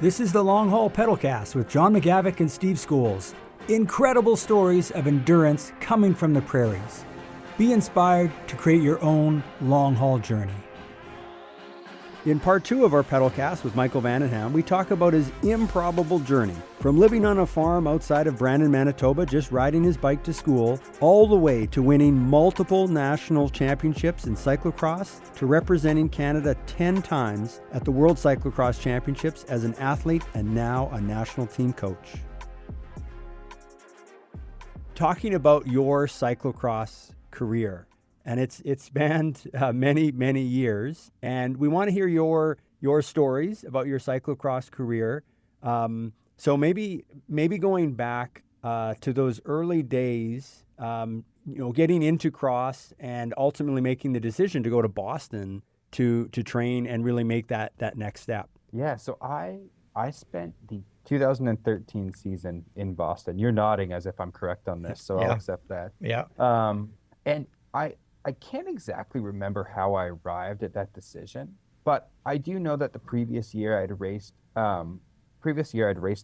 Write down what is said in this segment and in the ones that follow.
This is the Long Haul PedalCast with John McGavick and Steve Schools. Incredible stories of endurance coming from the prairies. Be inspired to create your own long haul journey. In part 2 of our PedalCast with Michael Vandenham, we talk about his improbable journey from living on a farm outside of Brandon, Manitoba, just riding his bike to school, all the way to winning multiple national championships in cyclocross, to representing Canada 10 times at the World Cyclocross Championships as an athlete and now a national team coach. Talking about your cyclocross career, and it's spanned many years, and we want to hear your stories about your cyclocross career. So maybe going back to those early days, getting into cross and ultimately making the decision to go to Boston to train and really make that next step. Yeah, so I spent the 2013 season in Boston. You're nodding as if I'm correct on this, so yeah. I'll accept that. Yeah. And I can't exactly remember how I arrived at that decision, but I do know that the previous year I'd raced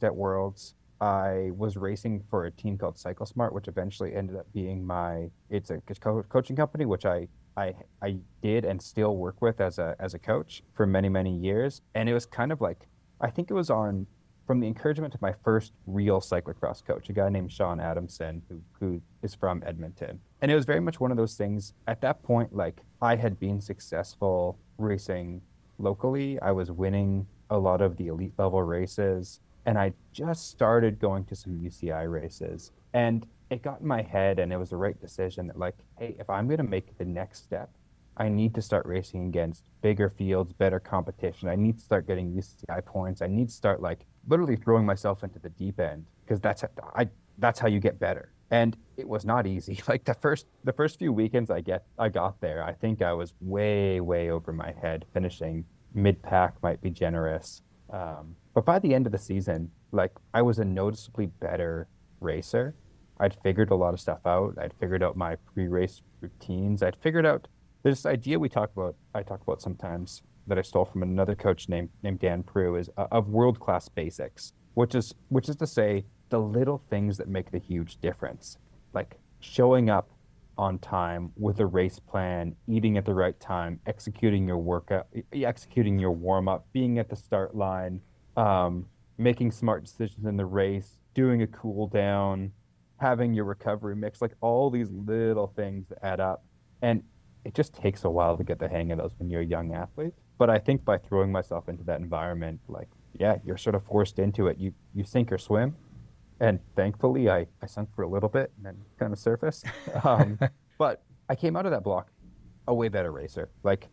at Worlds. I was racing for a team called CycleSmart, which eventually ended up being it's a coaching company, which I did and still work with as a coach for many years. And it was kind of like, I think it was from the encouragement of my first real cyclocross coach, a guy named Sean Adamson, who is from Edmonton. And it was very much one of those things at that point, like I had been successful racing locally. I was winning a lot of the elite level races, and I just started going to some UCI races. And it got in my head, and it was the right decision that, like, hey, if I'm going to make the next step, I need to start racing against bigger fields, better competition. I need to start getting UCI points. I need to start like literally throwing myself into the deep end, because that's how you get better. And it was not easy. Like the first few weekends I got there, I think I was way over my head. Finishing mid-pack might be generous. But by the end of the season, like I was a noticeably better racer. I'd figured a lot of stuff out. I'd figured out my pre-race routines. I'd figured out this idea I talk about sometimes that I stole from another coach named Dan Prue is of world-class basics, which is to say the little things that make the huge difference, like showing up on time with a race plan, eating at the right time, executing your workout, executing your warm-up, being at the start line, making smart decisions in the race, doing a cool down, having your recovery mix, like all these little things that add up. And it just takes a while to get the hang of those when you're a young athlete. But I think by throwing myself into that environment, like, yeah, you're sort of forced into it. You sink or swim. And thankfully, I sunk for a little bit and then kind of surfaced. But I came out of that block a way better racer. Like,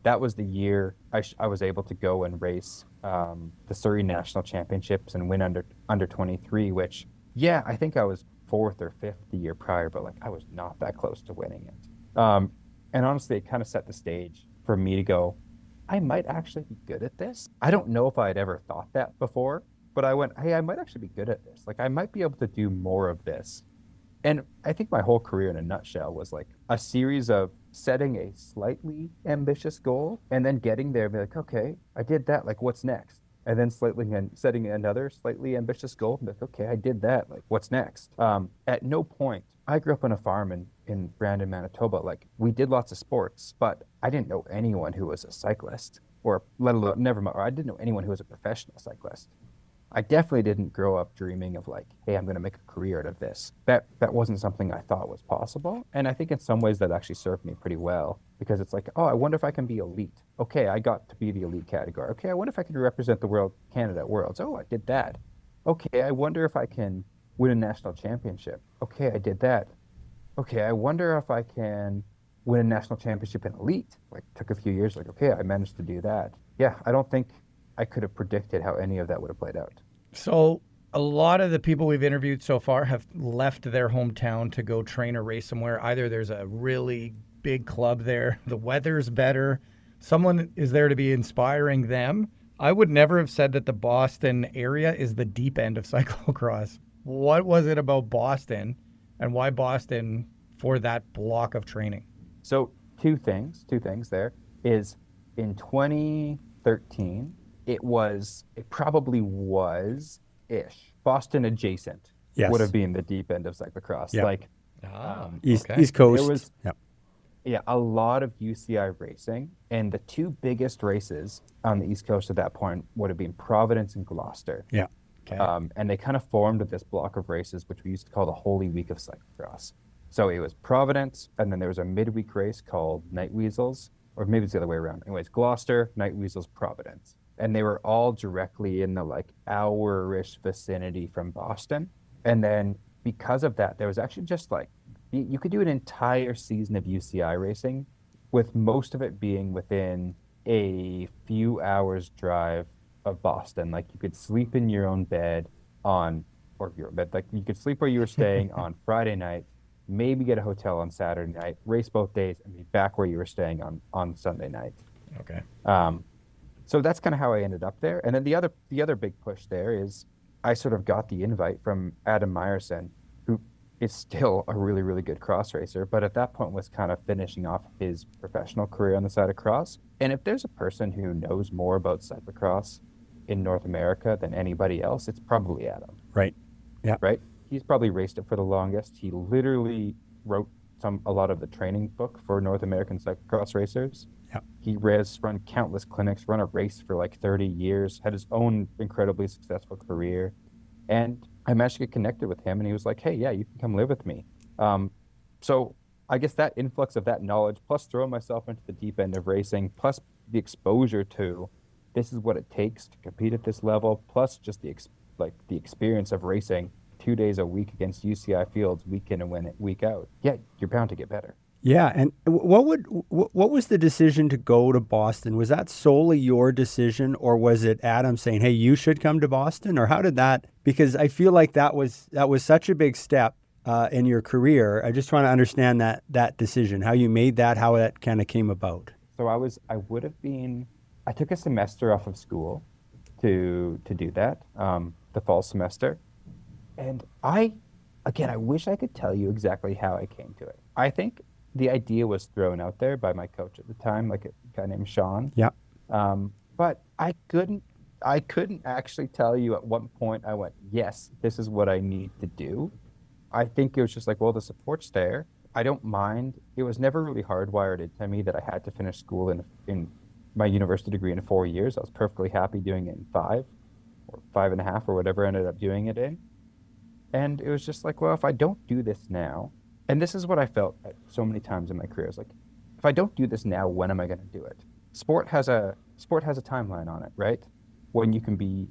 that was the year I was able to go and race the Surrey National Championships and win under 23, which, yeah, I think I was 4th or 5th the year prior, but like I was not that close to winning it. And honestly, it kind of set the stage for me to go, I might actually be good at this. I don't know if I had ever thought that before, but I went, hey, I might actually be good at this. Like, I might be able to do more of this. And I think my whole career in a nutshell was like a series of setting a slightly ambitious goal and then getting there and be like, okay, I did that. Like, what's next? And then setting another slightly ambitious goal and be like, okay, I did that. Like, what's next? At no point, I grew up on a farm in Brandon, Manitoba. Like, we did lots of sports, but I didn't know anyone who was a cyclist, or let alone, never mind, or I didn't know anyone who was a professional cyclist. I definitely didn't grow up dreaming of like, hey, I'm going to make a career out of this. That wasn't something I thought was possible. And I think in some ways that actually served me pretty well, because it's like, oh, I wonder if I can be elite. Okay, I got to be the elite category. Okay, I wonder if I can represent Canada at Worlds. Oh, I did that. Okay, I wonder if I can win a national championship. Okay, I did that. Okay, I wonder if I can win a national championship in elite. Like, took a few years, like, okay, I managed to do that. Yeah, I don't think I could have predicted how any of that would have played out. So a lot of the people we've interviewed so far have left their hometown to go train or race somewhere. Either there's a really big club there, the weather's better, someone is there to be inspiring them. I would never have said that the Boston area is the deep end of cyclocross. What was it about Boston, and why Boston for that block of training? So two things there is in 2013, it probably was ish. Boston adjacent Yes. would have been the deep end of cyclocross. Yep. Like East okay. Coast. there was Yep. a lot of UCI racing, and the two biggest races on the East Coast at that point would have been Providence and Gloucester. Yeah. Okay. And they kind of formed this block of races, which we used to call the Holy Week of Cyclocross. So it was Providence, and then there was a midweek race called Night Weasels, or maybe it's the other way around. Anyways, Gloucester, Night Weasels, Providence. And they were all directly in the like hour-ish vicinity from Boston. And then because of that, there was actually just like, you could do an entire season of UCI racing, with most of it being within a few hours drive of Boston. Like you could sleep in your own bed like you could sleep where you were staying on Friday night, maybe get a hotel on Saturday night, race both days, and be back where you were staying on Sunday night. Okay. So that's kind of how I ended up there. And then the other big push there is I sort of got the invite from Adam Meyerson, who is still a really, really good cross racer, but at that point was kind of finishing off his professional career on the side of cross. And if there's a person who knows more about cyclocross in North America than anybody else, it's probably Adam. Right. Yeah. Right? He's probably raced it for the longest. He literally wrote a lot of the training book for North American cyclocross racers. Yeah. He run countless clinics, run a race for like 30 years, had his own incredibly successful career. And I managed to get connected with him, and he was like, hey, yeah, you can come live with me. So I guess that influx of that knowledge, plus throwing myself into the deep end of racing, plus the exposure to this is what it takes to compete at this level, plus just the experience of racing 2 days a week against UCI fields, week in and week out. Yeah, you're bound to get better. Yeah, and what was the decision to go to Boston? Was that solely your decision, or was it Adam saying, "Hey, you should come to Boston"? Or how did that? Because I feel like that was such a big step in your career. I just want to understand that decision, how you made that, how that kind of came about. So I took a semester off of school to do that, the fall semester, and I wish I could tell you exactly how I came to it. I think the idea was thrown out there by my coach at the time, like a guy named Sean. Yeah. But I couldn't actually tell you at what point I went, yes, this is what I need to do. I think it was just like, well, the support's there. I don't mind. It was never really hardwired into me that I had to finish school in my university degree in 4 years. I was perfectly happy doing it in 5 or 5.5 or whatever I ended up doing it in. And it was just like, well, if I don't do this now, and this is what I felt at so many times in my career. It's like, if I don't do this now, when am I going to do it? Sport has a timeline on it, right? When you can be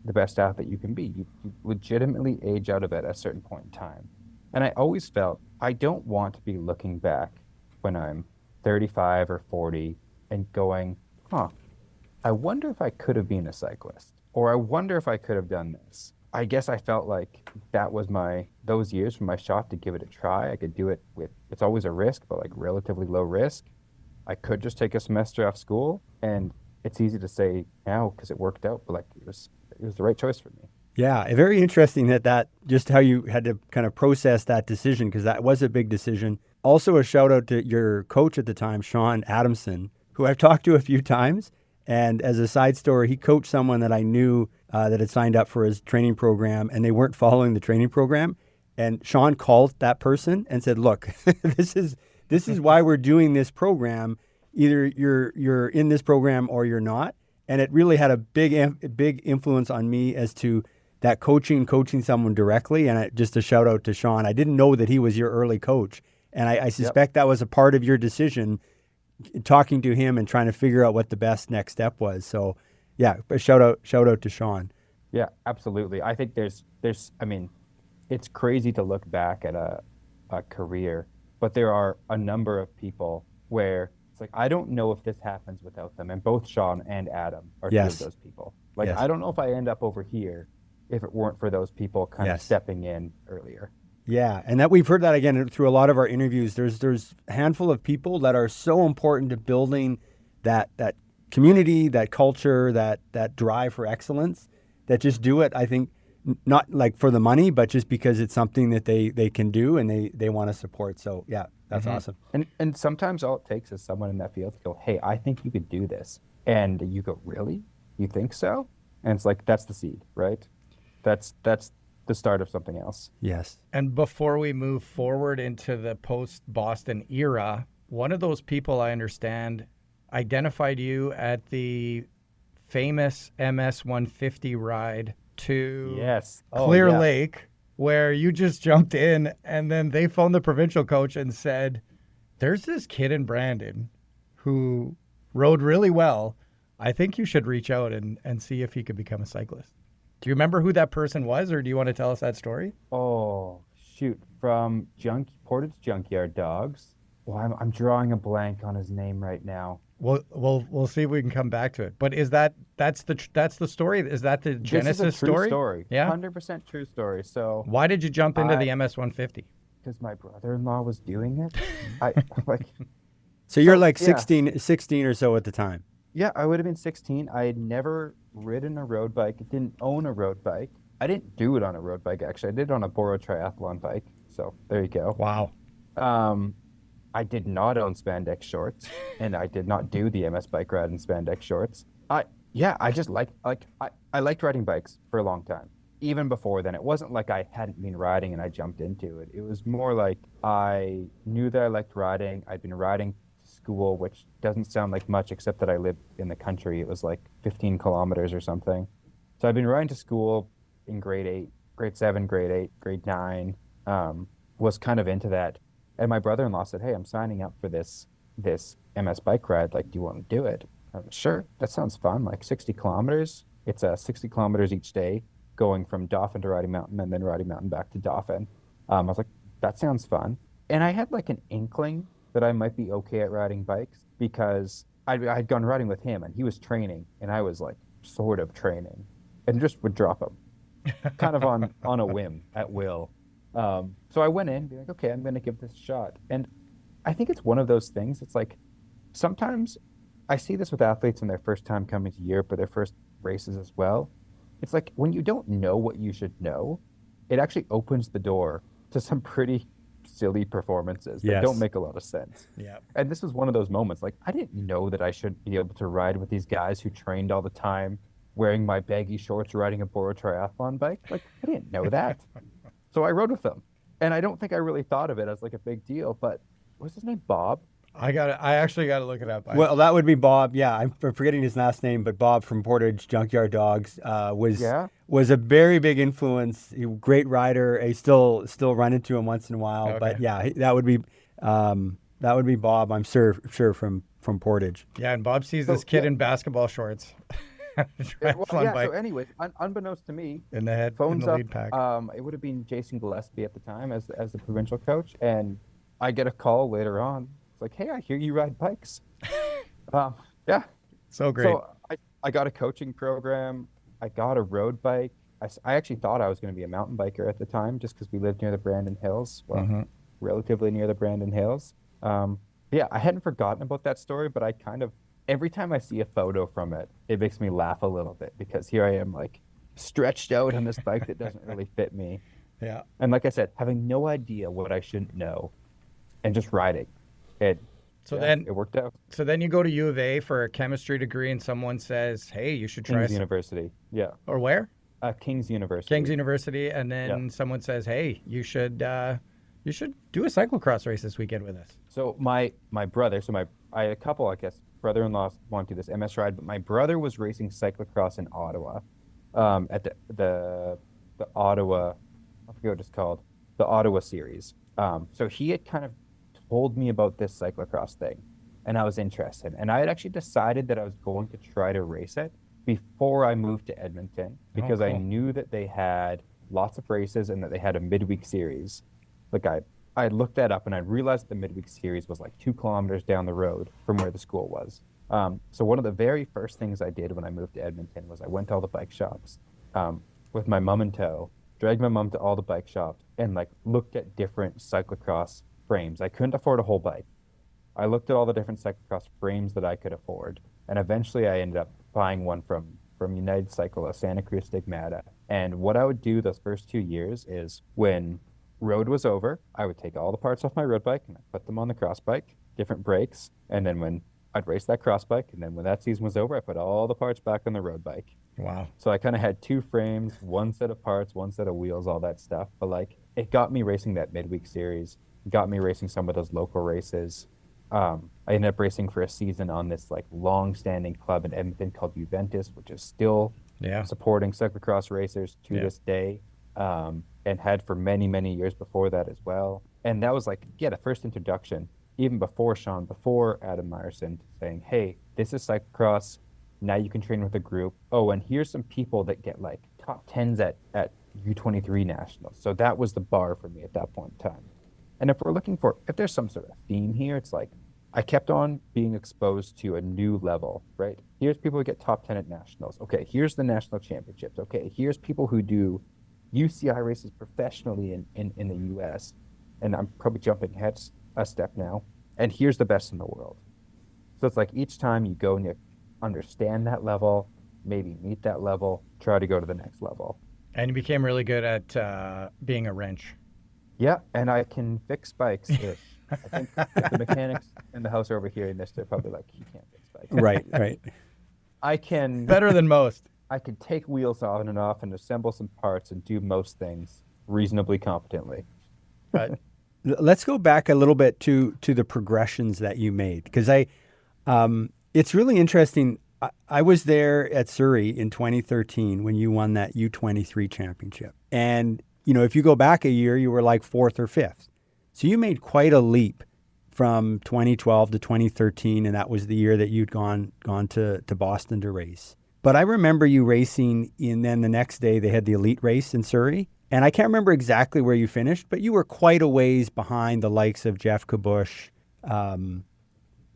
the best athlete you can be, you legitimately age out of it at a certain point in time. And I always felt I don't want to be looking back when I'm 35 or 40 and going, I wonder if I could have been a cyclist, or I wonder if I could have done this. I guess I felt like that was those years for my shot to give it a try. I could do it it's always a risk, but like relatively low risk. I could just take a semester off school, and it's easy to say now because it worked out, but like it was the right choice for me. Yeah, very interesting that just how you had to kind of process that decision, because that was a big decision. Also a shout out to your coach at the time, Sean Adamson, who I've talked to a few times. And as a side story, he coached someone that I knew that had signed up for his training program, and they weren't following the training program. And Sean called that person and said, "Look, this is why we're doing this program. Either you're in this program or you're not." And it really had a big influence on me as to that coaching someone directly. And just a shout out to Sean. I didn't know that he was your early coach, and I suspect that was a part of your decision, talking to him and trying to figure out what the best next step was. So yeah, a shout out to Sean. Yeah, absolutely. I think it's crazy to look back at a career, but there are a number of people where it's like, I don't know if this happens without them. And both Sean and Adam are two of those people. Like, I don't know if I end up over here if it weren't for those people kind of stepping in earlier. Yeah, and that we've heard that again through a lot of our interviews. There's a handful of people that are so important to building that community, that culture, that drive for excellence, that just do it, I think, not like for the money, but just because it's something that they can do and they want to support. So yeah, that's awesome. And sometimes all it takes is someone in that field to go, hey, I think you could do this. And you go, really? you think so? And it's like, that's the seed, right? That's the start of something else. Yes. And before we move forward into the post-Boston era, one of those people I understand identified you at the famous MS 150 ride to Yes. Clear yeah. Lake, where you just jumped in, and then they phoned the provincial coach and said, there's this kid in Brandon who rode really well. I think you should reach out and see if he could become a cyclist. Do you remember who that person was, or do you want to tell us that story? Oh, shoot. From Portage Junkyard Dogs. Well, I'm drawing a blank on his name right now. We'll see if we can come back to it. But that's the story? Is that the genesis This is a true story? Yeah. 100% true story. So Why did you jump into the MS 150? because my brother-in-law was doing it. I like. So you're So, like yeah. 16 or so at the time. Yeah, I would have been 16. I had never ridden a road bike. Didn't own a road bike. I didn't do it on a road bike, actually. I did it on a Boro triathlon bike. So there you go. Wow. I did not own spandex shorts, and I did not do the MS bike ride in spandex shorts. I just I liked riding bikes for a long time. Even before then, it wasn't like I hadn't been riding and I jumped into it. It was more like I knew that I liked riding. I'd been riding to school, which doesn't sound like much, except that I lived in the country. It was like 15 kilometers or something. So I'd been riding to school in grade 8, grade 7, grade 8, grade 9, was kind of into that. And my brother-in-law said, hey, I'm signing up for this MS bike ride. Like, do you want to do it? I was, sure, that sounds fun. Like 60 kilometers. It's 60 kilometers each day, going from Dauphin to Riding Mountain and then Riding Mountain back to Dauphin. I was like, that sounds fun. And I had like an inkling that I might be okay at riding bikes because I'd gone riding with him and he was training and I was like sort of training and just would drop him kind of on a whim at will. So I went in, be like, okay, I'm going to give this a shot. And I think it's one of those things. It's like sometimes I see this with athletes in their first time coming to Europe or their first races as well. It's like when you don't know what you should know, it actually opens the door to some pretty silly performances that don't make a lot of sense. Yeah. And this was one of those moments. Like, I didn't know that I should be able to ride with these guys who trained all the time, wearing my baggy shorts, riding a Boro triathlon bike. Like, I didn't know that. So I rode with them. And I don't think I really thought of it as like a big deal, but what's his name? Bob? I actually got to look it up. Well, that would be Bob. Yeah, I'm forgetting his last name, but Bob from Portage Junkyard Dogs was a very big influence. Great rider. I still run into him once in a while. Okay. But yeah, that would be Bob. I'm sure from Portage. Yeah, and Bob sees this kid in basketball shorts. So anyway, unbeknownst to me, in the head, phones in the up. lead pack. It would have been Jason Gillespie at the time as the provincial coach, and I get a call later on. It's like, hey, I hear you ride bikes. Yeah. So great. So I got a coaching program. I got a road bike. I actually thought I was going to be a mountain biker at the time just because we lived near the Brandon Hills. Well, relatively near the Brandon Hills. Yeah, I hadn't forgotten about that story, but I kind of, every time I see a photo from it, it makes me laugh a little bit because here I am like stretched out on this bike that doesn't really fit me. Yeah. And like I said, having no idea what I shouldn't know and just riding. Then it worked out. So then you go to U of A for a chemistry degree, and someone says, "Hey, you should try." King's University. Yeah. Or where? King's University. King's University, and then someone says, "Hey, you should do a cyclocross race this weekend with us." So my brother, I had a couple, I guess, brother-in-law want to do this MS ride, but my brother was racing cyclocross in Ottawa, at the Ottawa, I forget what it's called, the Ottawa series. So he had kind of told me about this cyclocross thing, and I was interested. And I had actually decided that I was going to try to race it before I moved to Edmonton because I knew that they had lots of races and that they had a midweek series. Like I looked that up and I realized the midweek series was like 2 kilometers down the road from where the school was. So one of the very first things I did when I moved to Edmonton was I went to all the bike shops with my mom in tow, dragged my mom to all the bike shops and like looked at different cyclocross frames. I couldn't afford a whole bike. I looked at all the different cyclocross frames that I could afford, and eventually I ended up buying one from United Cycle, a Santa Cruz Stigmata. And what I would do those first 2 years is when road was over, I would take all the parts off my road bike and I put them on the cross bike, different brakes, and then when I'd race that cross bike, and then when that season was over, I put all the parts back on the road bike. Wow. So I kind of had 2 frames, 1 set of parts, 1 set of wheels, all that stuff. But like, it got me racing that midweek series, got me racing some of those local races. I ended up racing for a season on this like long-standing club in Edmonton called Juventus, which is still supporting cyclocross racers to this day, and had for many, many years before that as well. And that was like, the first introduction, even before Sean, before Adam Meyerson, saying, hey, this is cyclocross. Now you can train with a group. Oh, and here's some people that get like top 10s at U23 nationals. So that was the bar for me at that point in time. And if there's some sort of theme here, it's like, I kept on being exposed to a new level, right? Here's people who get top 10 at nationals. Okay, here's the national championships. Okay, here's people who do UCI races professionally in the US. And I'm probably jumping ahead a step now. And here's the best in the world. So it's like each time you go and you understand that level, maybe meet that level, try to go to the next level. And you became really good at being a wrench. Yeah, and I can fix bikes-ish. I think if the mechanics in the house are over hearing this, they're probably like, he can't fix bikes. Right. I can... Better than most. I can take wheels on and off and assemble some parts and do most things reasonably competently. But let's go back a little bit to the progressions that you made, because it's really interesting. I was there at Surrey in 2013 when you won that U23 championship. And, if you go back a year, you were like 4th or 5th. So you made quite a leap from 2012 to 2013, and that was the year that you'd gone to Boston to race. But I remember you racing, and then the next day they had the elite race in Surrey. And I can't remember exactly where you finished, but you were quite a ways behind the likes of Jeff Kabush,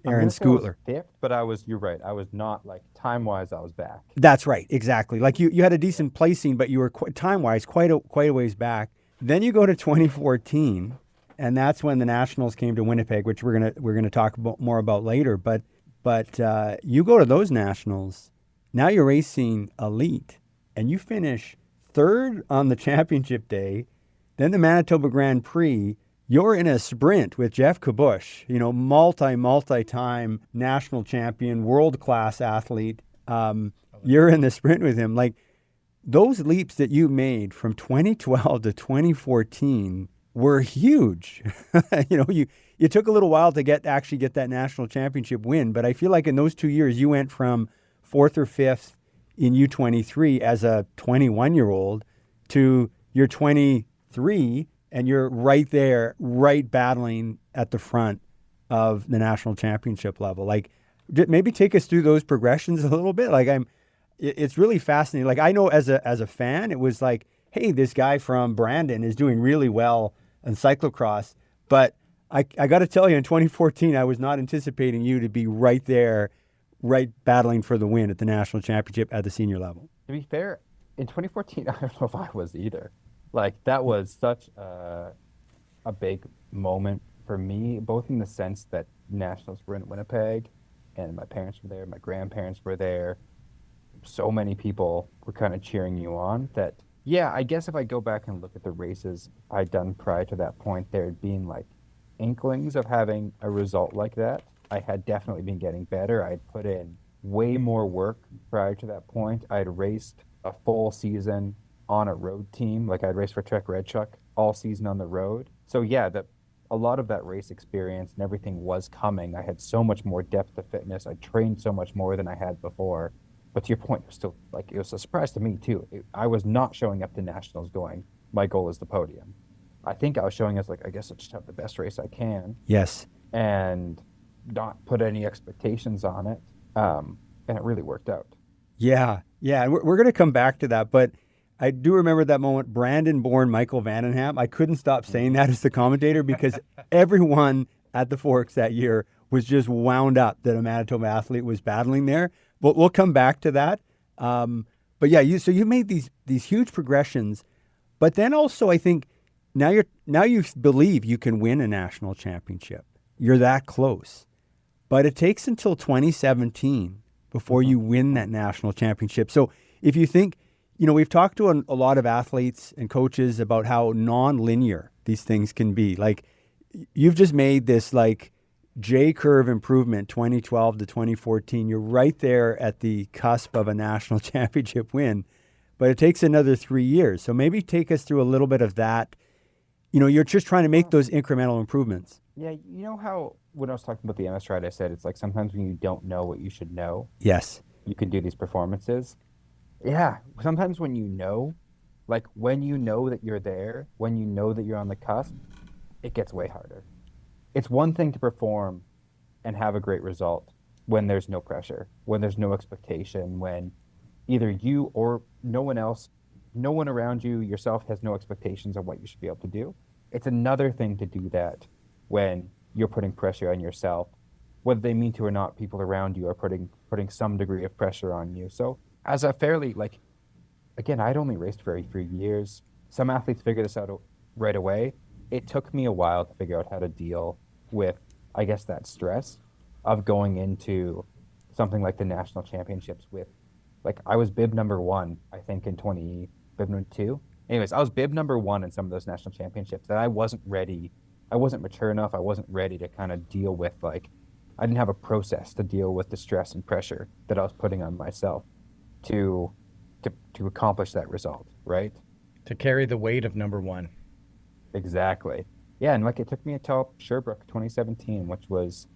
Aaron Scootler. Fifth, but you're right. I was not, like, time-wise, I was back. That's right, exactly. Like you had a decent placing, but you were time-wise quite a ways back. Then you go to 2014, and that's when the Nationals came to Winnipeg, which we're gonna talk more about later. But you go to those Nationals, now you're racing elite, and you finish 3rd on the championship day, then the Manitoba Grand Prix. You're in a sprint with Jeff Kabush, multi-time national champion, world-class athlete. You're in the sprint with him. Like, those leaps that you made from 2012 to 2014 were huge. You took a little while to actually get that national championship win, but I feel like in those 2 years, you went from 4th or 5th in U23 as a 21-year-old to you're 23 and you're right there, right battling at the front of the national championship level. Like, maybe take us through those progressions a little bit. Like, it's really fascinating. Like, I know as a fan, it was like, hey, this guy from Brandon is doing really well in cyclocross. But I got to tell you, in 2014, I was not anticipating you to be right there, right battling for the win at the national championship at the senior level. To be fair, in 2014, I don't know if I was either. Like, that was such a big moment for me, both in the sense that nationals were in Winnipeg and my parents were there, my grandparents were there. So many people were kind of cheering you on that, I guess if I go back and look at the races I'd done prior to that point, there had been like inklings of having a result like that. I had definitely been getting better. I'd put in way more work prior to that point. I'd raced a full season on a road team. Like, I'd raced for Trek Red Chuck all season on the road. So a lot of that race experience and everything was coming. I had so much more depth of fitness. I trained so much more than I had before. But to your point, it was a surprise to me too. I was not showing up to nationals going, my goal is the podium. I think I was showing us, like, I guess I'll just have the best race I can. Yes. And not put any expectations on it. And it really worked out. Yeah. We're going to come back to that. But I do remember that moment, Brandon-born Michael Vandenham. I couldn't stop saying that as the commentator because everyone at the Forks that year was just wound up that a Manitoba athlete was battling there. But we'll come back to that. But yeah, so you made these huge progressions. But then also, I think now you believe you can win a national championship. You're that close. But it takes until 2017 before you win that national championship. So if you think, we've talked to a lot of athletes and coaches about how non-linear these things can be. Like, you've just made this, like, J-curve improvement, 2012 to 2014. You're right there at the cusp of a national championship win, but it takes another 3 years. So maybe take us through a little bit of that. You're just trying to make those incremental improvements. Yeah, you know how when I was talking about the MS ride, I said it's like sometimes when you don't know what you should know, Yes. you can do these performances. Yeah, sometimes when you know, like when you know that you're there, when you know that you're on the cusp, it gets way harder. It's one thing to perform and have a great result when there's no pressure, when there's no expectation, when either you or no one else, no one around you, yourself has no expectations of what you should be able to do. It's another thing to do that when you're putting pressure on yourself, whether they mean to or not. People around you are putting some degree of pressure on you. So as a fairly, like, again, I'd only raced for 3 years. Some athletes figure this out right away. It took me a while to figure out how to deal with, I guess, that stress of going into something like the national championships with, like, I was bib number 1, I think, bib number 2. Anyways, I was bib number 1 in some of those national championships that I wasn't ready. I wasn't mature enough. I wasn't ready to kind of deal with, like, I didn't have a process to deal with the stress and pressure that I was putting on myself to accomplish that result, right? To carry the weight of number 1. Exactly. Yeah, and like it took me until Sherbrooke 2017, which was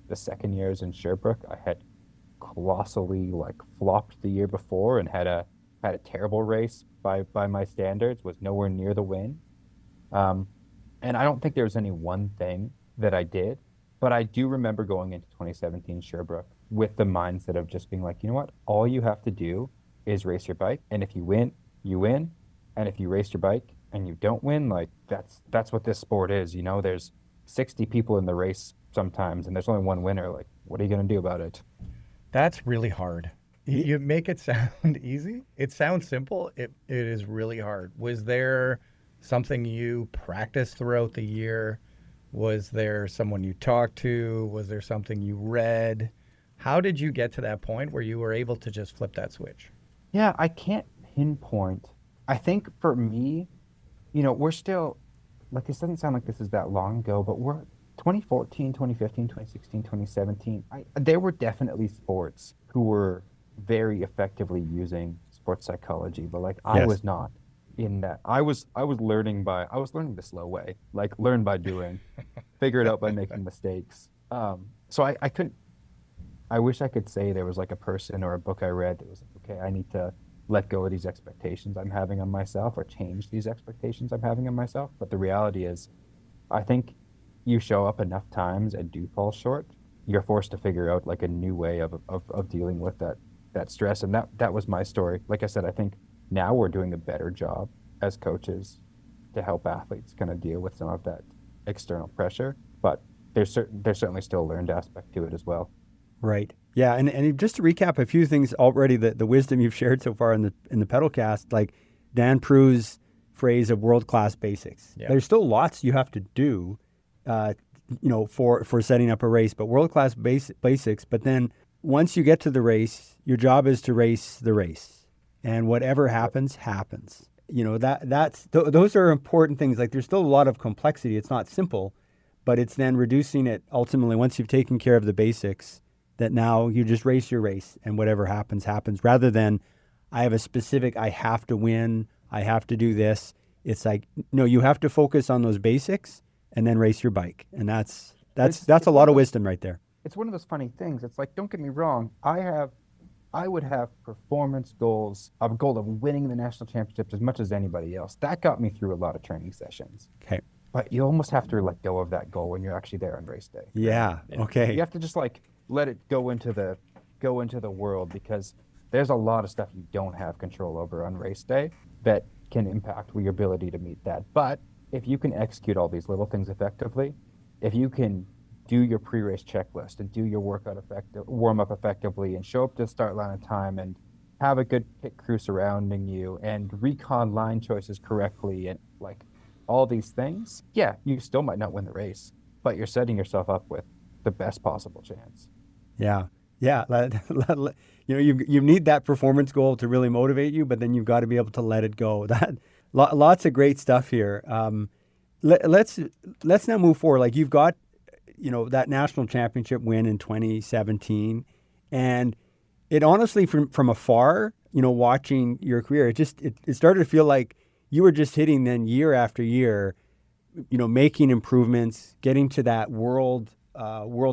the second year I was in Sherbrooke. I had colossally flopped the year before and had a terrible race by my standards, was nowhere near the win. And I don't think there was any one thing that I did, but I do remember going into 2017 Sherbrooke with the mindset of just being like, you know what? All you have to do is race your bike, and if you win, you win. And if you race your bike and you don't win, like that's what this sport is. There's 60 people in the race sometimes, and there's only one winner. Like, what are you going to do about it? That's really hard. You make it sound easy. It sounds simple. It is really hard. Was there something you practiced throughout the year? Was there someone you talked to? Was there something you read? How did you get to that point where you were able to just flip that switch? Yeah, I can't pinpoint. I think for me, we're still, like, it doesn't sound like this is that long ago, but we're 2014, 2015, 2016, 2017. There were definitely sports who were very effectively using sports psychology, but like I was not in that. I was learning the slow way, like learn by doing, figure it out by making mistakes. So I couldn't, I wish I could say there was like a person or a book I read that was like, okay, I need to let go of these expectations I'm having on myself or change these expectations I'm having on myself. But the reality is, I think you show up enough times and do fall short, you're forced to figure out like a new way of dealing with that stress. And that was my story. Like I said, I think now we're doing a better job as coaches to help athletes kind of deal with some of that external pressure. But there's certainly still a learned aspect to it as well. Right. Yeah, and just to recap a few things already, the wisdom you've shared so far in the PedalCast, like Dan Prue's phrase of world-class basics. Yeah. There's still lots you have to do, for setting up a race, but world-class basics. But then once you get to the race, your job is to race the race, and whatever happens, happens. Those are important things. Like, there's still a lot of complexity. It's not simple, but it's then reducing it ultimately once you've taken care of the basics, that now you just race your race and whatever happens, happens, rather than I have a specific, I have to win, I have to do this. It's like, no, you have to focus on those basics and then race your bike. And that's a lot of wisdom right there. It's one of those funny things. It's like, don't get me wrong. I would have performance goals, a goal of winning the national championships as much as anybody else. That got me through a lot of training sessions. Okay. But you almost have to let go of that goal when you're actually there on race day. Yeah. Okay. You have to just let it go into the world, because there's a lot of stuff you don't have control over on race day that can impact your ability to meet that. But if you can execute all these little things effectively, if you can do your pre-race checklist and do your warm-up effectively and show up to the start line on time and have a good pit crew surrounding you and recon line choices correctly and like all these things, yeah, you still might not win the race, but you're setting yourself up with the best possible chance. Yeah. You need that performance goal to really motivate you, but then you've got to be able to let it go. Lots of great stuff here. Let's now move forward. Like, you've got that national championship win in 2017, and it honestly, from afar, watching your career, it started to feel like you were just hitting then year after year, making improvements, getting to that World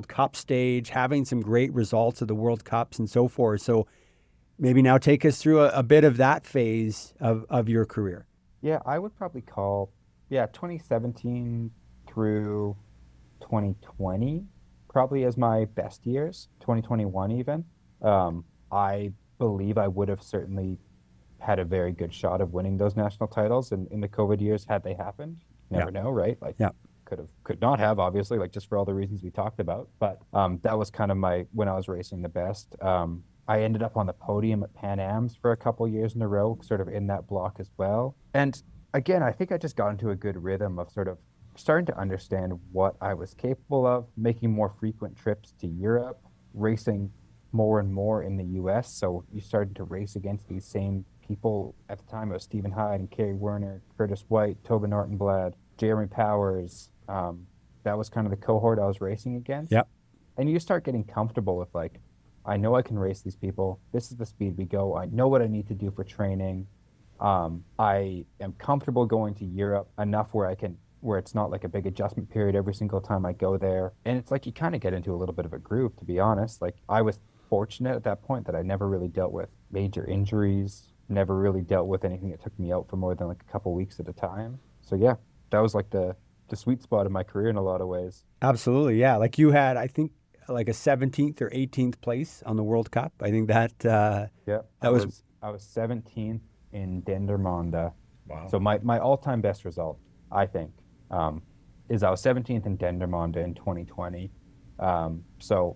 Cup stage, having some great results of the World Cups and so forth. So maybe now take us through a bit of that phase of your career. Yeah, I would probably call 2017 through 2020 probably as my best years. 2021 even. I believe I would have certainly had a very good shot of winning those national titles in the COVID years had they happened. Never know, right? Like, could not have, obviously, like just for all the reasons we talked about. But that was kind of when I was racing the best. I ended up on the podium at Pan Am's for a couple years in a row, sort of in that block as well. And again, I think I just got into a good rhythm of sort of starting to understand what I was capable of, making more frequent trips to Europe, racing more and more in the US. So you started to race against these same people at the time. It was Stephen Hyde and Kerry Werner, Curtis White, Tobin Nortonblad, Jeremy Powers. That was kind of the cohort I was racing against. Yep. And you start getting comfortable with like, I know I can race these people. This is the speed we go. I know what I need to do for training. I am comfortable going to Europe enough where it's not like a big adjustment period every single time I go there. And it's like you kind of get into a little bit of a groove, to be honest. Like I was fortunate at that point that I never really dealt with major injuries, never really dealt with anything that took me out for more than like a couple weeks at a time. So yeah, that was like the sweet spot of my career in a lot of ways. Absolutely, yeah. Like you had, I think, like a 17th or 18th place on the World Cup. I think that I was 17th in Dendermonde. Wow. So my all-time best result, I think, is I was 17th in Dendermonde in 2020. So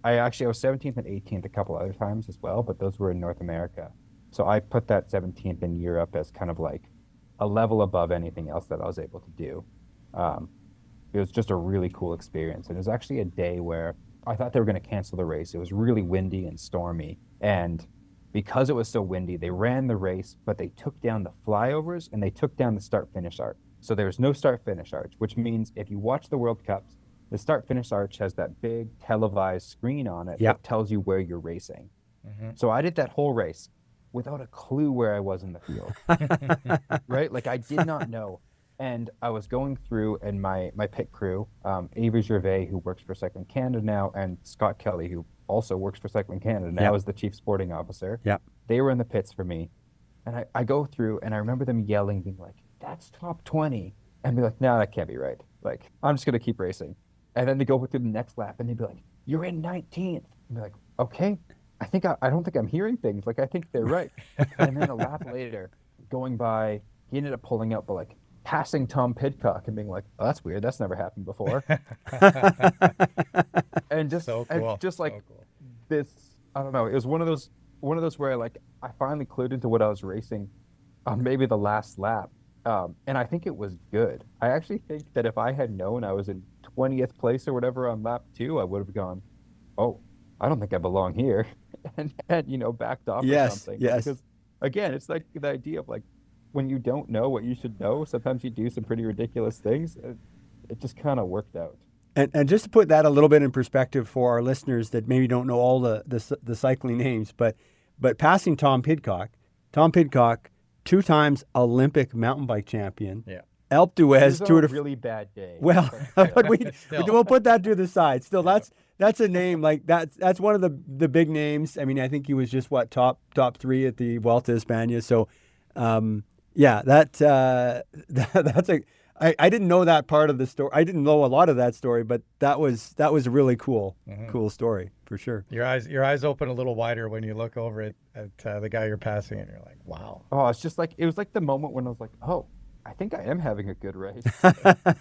I was 17th and 18th a couple other times as well, but those were in North America. So I put that 17th in Europe as kind of like a level above anything else that I was able to do. It was just a really cool experience. And it was actually a day where I thought they were going to cancel the race. It was really windy and stormy. And because it was so windy, they ran the race, but they took down the flyovers and they took down the start-finish arch. So there was no start-finish arch, which means if you watch the World Cups, the start-finish arch has that big televised screen on it that tells you where you're racing. Mm-hmm. So I did that whole race without a clue where I was in the field, right? Like I did not know. And I was going through, and my pit crew, Avery Gervais, who works for Cycling Canada now, and Scott Kelly, who also works for Cycling Canada now as the chief sporting officer. Yep. They were in the pits for me. And I go through, and I remember them yelling, being like, that's top 20. And be like, no, that can't be right. Like, I'm just going to keep racing. And then they go through the next lap, and they'd be like, you're in 19th. And be like, okay, I don't think I'm hearing things. Like, I think they're right. And then a lap later, going by, he ended up pulling out, but like, passing Tom Pidcock and being like, oh, that's weird. That's never happened before. And just, so cool. And just like this, I don't know. It was one of those where I finally clued into what I was racing on maybe the last lap. And I think it was good. I actually think that if I had known I was in 20th place or whatever on lap 2, I would have gone, oh, I don't think I belong here. and backed off or something. Yes. Because again, it's like the idea of like, when you don't know what you should know, sometimes you do some pretty ridiculous things. It just kind of worked out. And just to put that a little bit in perspective for our listeners that maybe don't know all the cycling names, but passing Tom Pidcock, 2 times Olympic mountain bike champion. Yeah. Alpe d'Huez Tour de really bad day. Well, but we'll put that to the side. Still, that's a name like that's one of the big names. I mean, I think he was just top 3 at the Vuelta a España. So. That's I didn't know that part of the story. I didn't know a lot of that story, but that was a really cool story for sure. Your eyes open a little wider when you look over at the guy you're passing, and you're like, wow. Oh, it's just like, it was like the moment when I was like, oh, I think I am having a good race.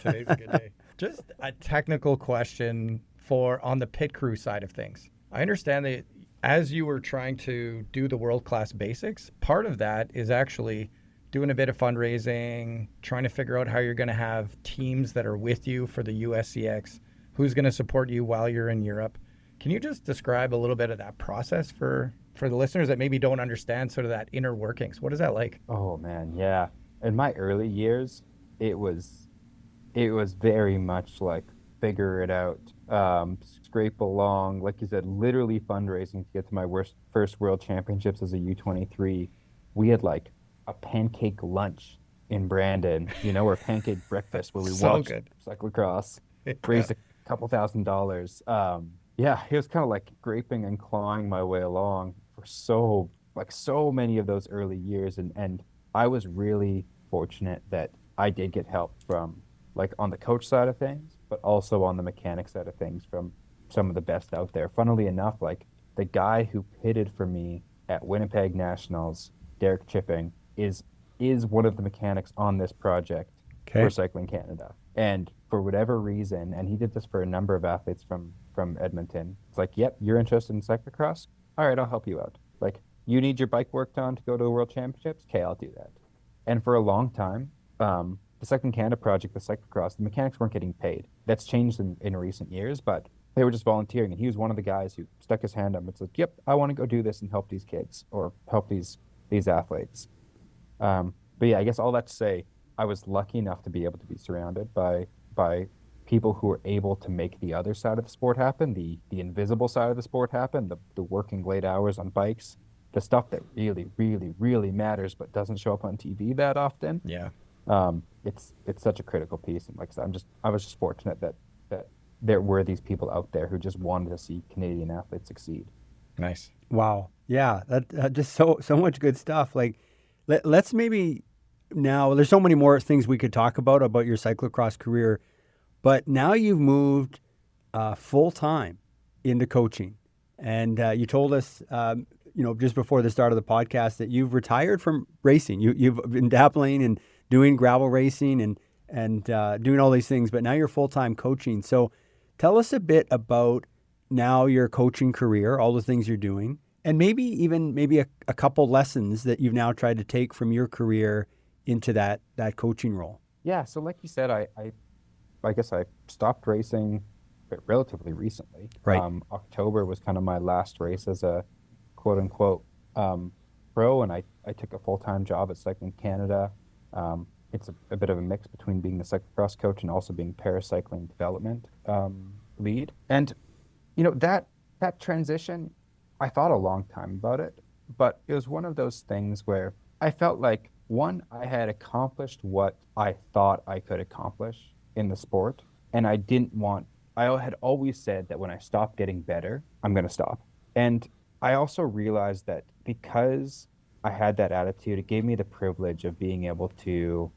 Today's a good day. Just a technical question on the pit crew side of things. I understand that as you were trying to do the world-class basics, part of that is actually doing a bit of fundraising, trying to figure out how you're going to have teams that are with you for the USCX, who's going to support you while you're in Europe. Can you just describe a little bit of that process for the listeners that maybe don't understand sort of that inner workings? What is that like? Oh, man, yeah. In my early years, it was very much like figure it out, scrape along. Like you said, literally fundraising to get to my first World Championships as a U23. We had like a pancake lunch in Brandon, or pancake breakfast where we So watched good. cyclocross, raised a couple $1,000s. Yeah, it was kind of like scraping and clawing my way along for so many of those early years, and I was really fortunate that I did get help from like on the coach side of things, but also on the mechanic side of things from some of the best out there. Funnily enough, like the guy who pitted for me at Winnipeg Nationals, Derek Chipping, is one of the mechanics on this project for Cycling Canada. And for whatever reason, and he did this for a number of athletes from Edmonton, it's like, yep, you're interested in cyclocross? All right, I'll help you out. Like, you need your bike worked on to go to the World Championships? Okay, I'll do that. And for a long time, the Cycling Canada project, the cyclocross, the mechanics weren't getting paid. That's changed in recent years, but they were just volunteering. And he was one of the guys who stuck his hand up and said, yep, I want to go do this and help these kids or help these athletes. But yeah, I guess all that to say, I was lucky enough to be able to be surrounded by people who were able to make the other side of the sport happen, the invisible side of the sport happen, the working late hours on bikes, the stuff that really, really, really matters but doesn't show up on TV that often. Yeah. It's such a critical piece, and like I said, I was just fortunate that there were these people out there who just wanted to see Canadian athletes succeed. Nice. Wow. Yeah, that just so much good stuff. Like, let's maybe now, there's so many more things we could talk about your cyclocross career, but now you've moved full time into coaching, and you told us, just before the start of the podcast, that you've retired from racing. You've been dabbling and doing gravel racing and doing all these things, but now you're full time coaching. So, tell us a bit about now your coaching career, all the things you're doing, and maybe a couple lessons that you've now tried to take from your career into that coaching role. Yeah, so like you said, I guess I stopped racing relatively recently. Right. October was kind of my last race as a quote unquote pro, and I took a full-time job at Cycling Canada. It's a bit of a mix between being the cyclocross coach and also being paracycling development lead. And that transition, I thought a long time about it, but it was one of those things where I felt like, one, I had accomplished what I thought I could accomplish in the sport, and I had always said that when I stop getting better, I'm going to stop. And I also realized that because I had that attitude, it gave me the privilege of being able to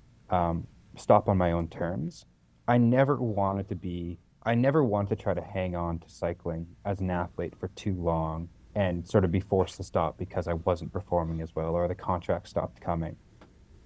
stop on my own terms. I never wanted to try to hang on to cycling as an athlete for too long and sort of be forced to stop because I wasn't performing as well or the contract stopped coming.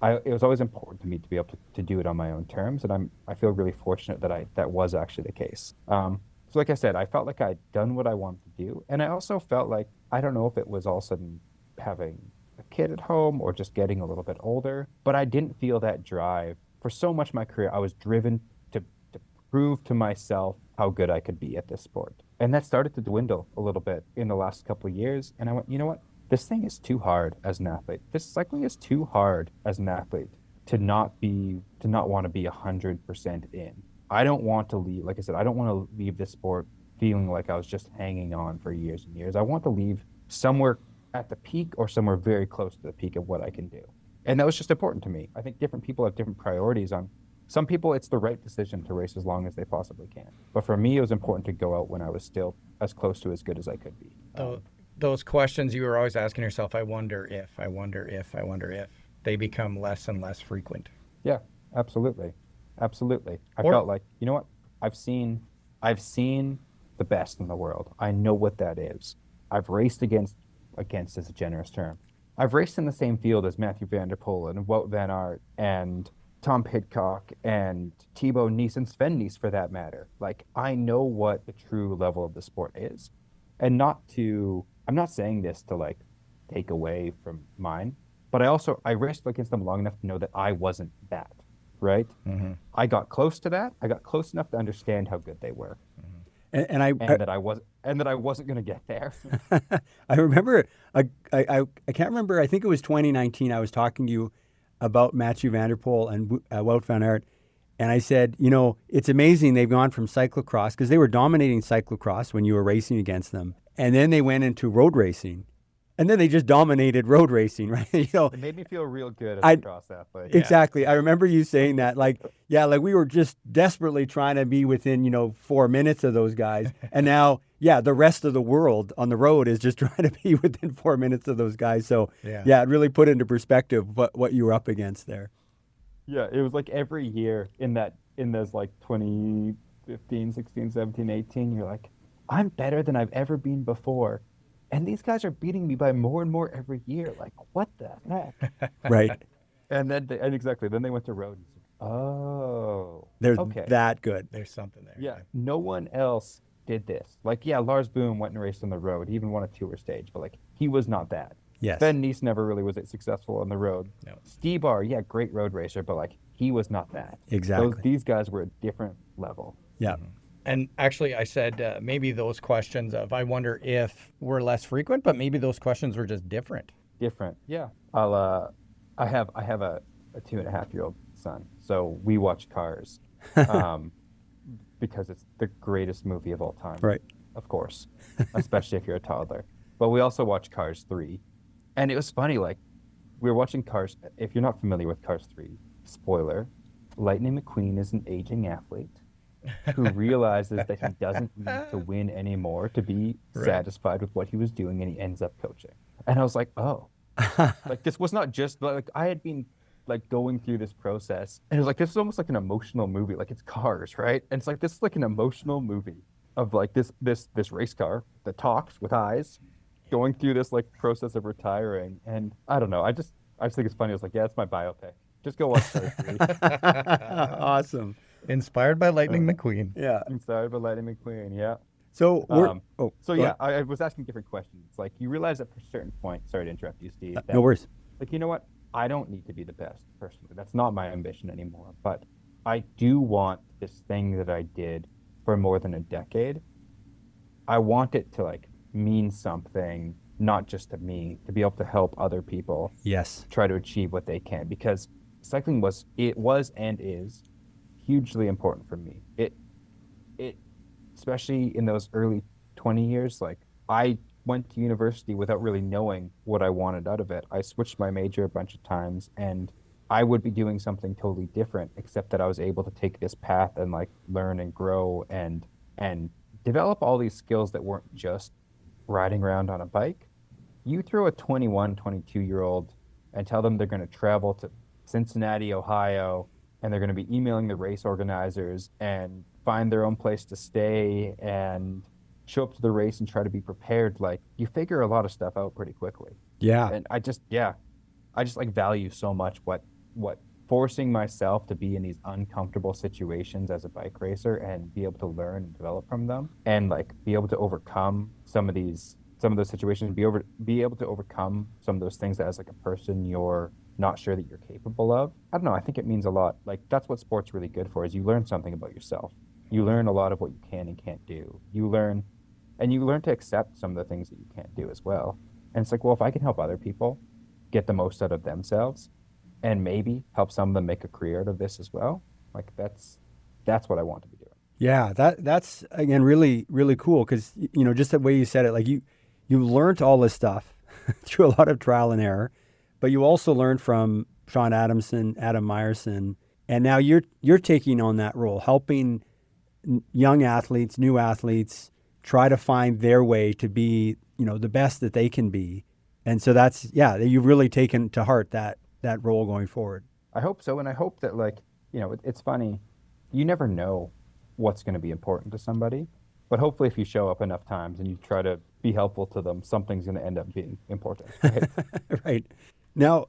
It was always important to me to be able to do it on my own terms, and I feel really fortunate that was actually the case. So like I said, I felt like I'd done what I wanted to do, and I also felt like, I don't know if it was all of a sudden having a kid at home or just getting a little bit older, but I didn't feel that drive. For so much of my career, I was driven to prove to myself how good I could be at this sport. And that started to dwindle a little bit in the last couple of years, and I went, you know what? This thing is too hard as an athlete. This cycling is too hard as an athlete to not want to be 100% in. I don't want to leave. Like I said, I don't want to leave this sport feeling like I was just hanging on for years and years. I want to leave somewhere at the peak or somewhere very close to the peak of what I can do. And that was just important to me. I think different people have different priorities on. Some people, it's the right decision to race as long as they possibly can. But for me, it was important to go out when I was still as close to as good as I could be. Those questions you were always asking yourself, I wonder if, they become less and less frequent. Yeah, absolutely. I felt like, you know what? I've seen the best in the world. I know what that is. I've raced against is a generous term. I've raced in the same field as Mathieu van der Poel and Wout van Aert and Tom Pidcock and Thibaut Nice and Sven Nys for that matter. Like, I know what the true level of the sport is. And I'm not saying this to like take away from mine, but I raced against them long enough to know that I wasn't that, right? Mm-hmm. I got close to that. I got close enough to understand how good they were. Mm-hmm. And that I wasn't going to get there. I remember, I can't remember, I think it was 2019, I was talking to you about Mathieu van der Poel and Wout van Aert, And I said, you know, it's amazing they've gone from cyclocross, because they were dominating cyclocross when you were racing against them. And then they went into road racing. And then they just dominated road racing, right? You know, It made me feel real good as a cross athlete. exactly. I remember you saying that, like, yeah, like we were just desperately trying to be within, 4 minutes of those guys. And now, the rest of the world on the road is just trying to be within 4 minutes of those guys. So, it really put into perspective what you were up against there. Yeah, it was like every year in those like 2015, 16, 17, 18, you're like, I'm better than I've ever been before. And these guys are beating me by more and more every year. Like, what the heck? Right. And then, then they went to road. Oh, They're okay. that good. There's something there. Yeah, no one else did this. Like, Lars Boom went and raced on the road. He even won a tour stage, but like, he was not that. Yes. Ben Neese never really was successful on the road. No. Steve R, great road racer, but like, he was not that. Exactly. These guys were a different level. Yeah. And actually, I said maybe those questions of I wonder if were less frequent, but maybe those questions were just different. Different, yeah. I have a 2.5-year-old son, so we watch Cars, because it's the greatest movie of all time. Right. Of course, especially if you're a toddler. But we also watch Cars 3, and it was funny. Like, we were watching Cars. If you're not familiar with Cars 3, spoiler: Lightning McQueen is an aging athlete who realizes that he doesn't need to win anymore to be satisfied with what he was doing, and he ends up coaching. And I was like, oh, like this was not just like I had been like going through this process, and it was like this is almost like an emotional movie. Like, it's Cars, right? And it's like this is like an emotional movie of like this race car that talks with eyes, going through this like process of retiring. And I don't know, I just think it's funny. I was like, it's my biopic. Just go watch Cars 3. Awesome. Inspired by Lightning McQueen. Yeah, inspired by Lightning McQueen. Yeah. So, I was asking different questions. Like, you realize at a certain point. Sorry to interrupt you, Steve. No worries. Like, you know what? I don't need to be the best personally. That's not my ambition anymore. But I do want this thing that I did for more than a decade. I want it to like mean something, not just to me, to be able to help other people. Yes. Try to achieve what they can, because cycling was and is hugely important for me. It especially in those early 20 years, like I went to university without really knowing what I wanted out of it. I switched my major a bunch of times, and I would be doing something totally different, except that I was able to take this path and like learn and grow and develop all these skills that weren't just riding around on a bike. You throw a 21, 22-year-old and tell them they're going to travel to Cincinnati, Ohio, and they're going to be emailing the race organizers and find their own place to stay and show up to the race and try to be prepared. Like, you figure a lot of stuff out pretty quickly. Yeah. And I just like value so much what forcing myself to be in these uncomfortable situations as a bike racer and be able to learn and develop from them, and like be able to overcome some of those situations, be able to overcome some of those things that as like a person you're not sure that you're capable of. I don't know. I think it means a lot. Like, that's what sport's really good for, is you learn something about yourself. You learn a lot of what you can and can't do. You learn to accept some of the things that you can't do as well. And it's like, well, if I can help other people get the most out of themselves and maybe help some of them make a career out of this as well, like that's what I want to be doing. Yeah, that's again really, really cool, because just the way you said it, like you learned all this stuff through a lot of trial and error, but you also learned from Sean Adamson, Adam Meyerson, and now you're taking on that role, helping young athletes, new athletes, try to find their way to be, the best that they can be. And so you've really taken to heart that role going forward. I hope so. And I hope that, like, it's funny. You never know what's going to be important to somebody, but hopefully if you show up enough times and you try to be helpful to them, something's going to end up being important. Right? Right. Now,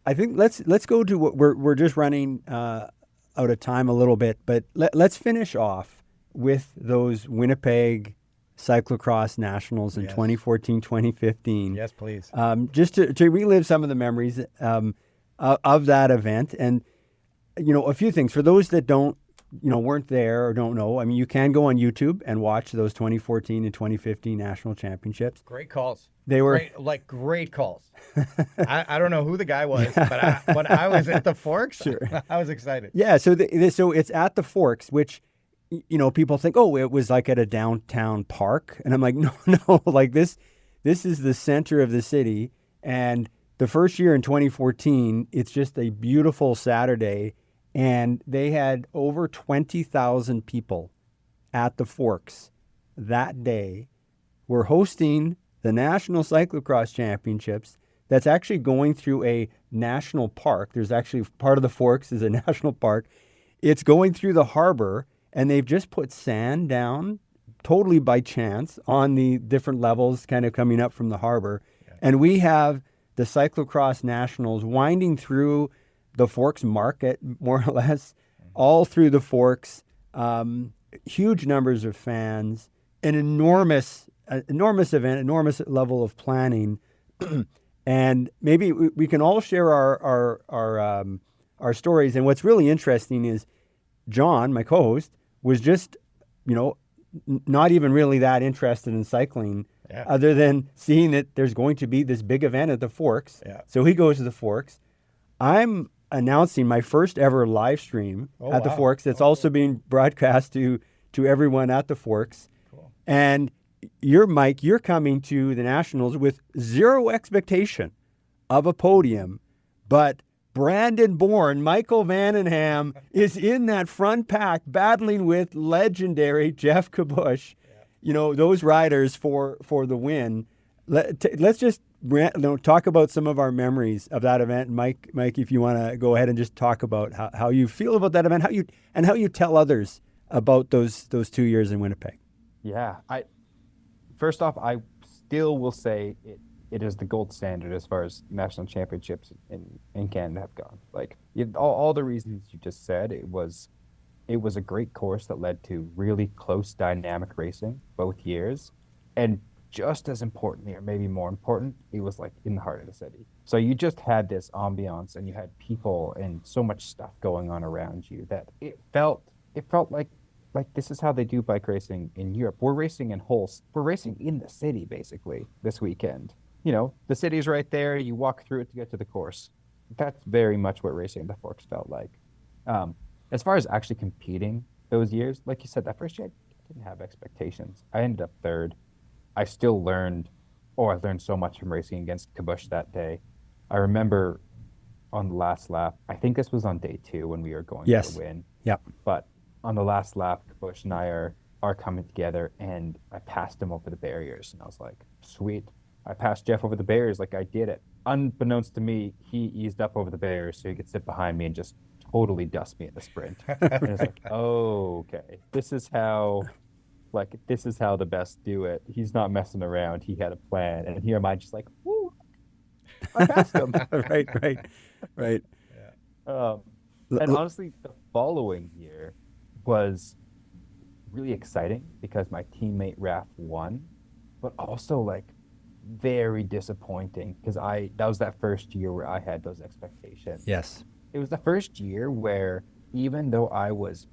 I think let's go to what we're just running out of time a little bit, but let's finish off with those Winnipeg Cyclocross Nationals in 2014, 2015. Yes, please. Just to relive some of the memories of that event. And, a few things. For those that don't weren't there or don't know, I mean, you can go on YouTube and watch those 2014 and 2015 national championships. Great calls. They were great calls. I don't know who the guy was, but when I was at the Forks, Sure. I was excited. Yeah, so so it's at the Forks, which, people think, oh, it was like at a downtown park. And I'm like, no, like this is the center of the city. And the first year in 2014, it's just a beautiful Saturday. And they had over 20,000 people at the Forks that day. We're hosting the National Cyclocross Championships. That's actually going through a national park. There's actually part of the Forks is a national park. It's going through the harbor, and they've just put sand down totally by chance on the different levels kind of coming up from the harbor. Yeah. And we have the Cyclocross Nationals winding through the Forks market, more or less, all through the Forks. Huge numbers of fans, an enormous event, enormous level of planning. And maybe we can all share our stories. And what's really interesting is John, my co-host, was just, not even really that interested in cycling, other than seeing that there's going to be this big event at the Forks. Yeah. So he goes to the Forks. I'm announcing my first ever live stream at the Forks. That's also being broadcast to everyone at the Forks. Cool. And Mike, you're coming to the Nationals with zero expectation of a podium, but Brandon Bourne, Michael Vandenham is in that front pack battling with legendary Jeff Kabush, those riders for the win. Let's just talk about some of our memories of that event. Mike, if you want to go ahead and just talk about how you feel about that event, how you tell others about those 2 years in Winnipeg. Yeah, first off, I still will say it is the gold standard as far as national championships in Canada have gone. Like all the reasons you just said, it was a great course that led to really close dynamic racing both years. And just as importantly, or maybe more important, it was like in the heart of the city. So you just had this ambiance and you had people and so much stuff going on around you that it felt like this is how they do bike racing in Europe. We're racing in Hulst. We're racing in the city, basically, this weekend. The city's right there. You walk through it to get to the course. That's very much what racing at the Forks felt like. As far as actually competing those years, like you said, that first year, I didn't have expectations. I ended up third. I still learned so much from racing against Kabush that day. I remember on the last lap, I think this was on day 2 when we were going to win. Yep. But on the last lap, Kabush and I are coming together, and I passed him over the barriers, and I was like, sweet. I passed Jeff over the barriers, like I did it. Unbeknownst to me, he eased up over the barriers so he could sit behind me and just totally dust me in the sprint. And it's like, oh, okay. This is how the best do it. He's not messing around. He had a plan. And here am I just like, woo, I passed him. Right. Yeah. And honestly, the following year was really exciting because my teammate Raph won, but also like very disappointing because that was that first year where I had those expectations. Yes. It was the first year where even though I was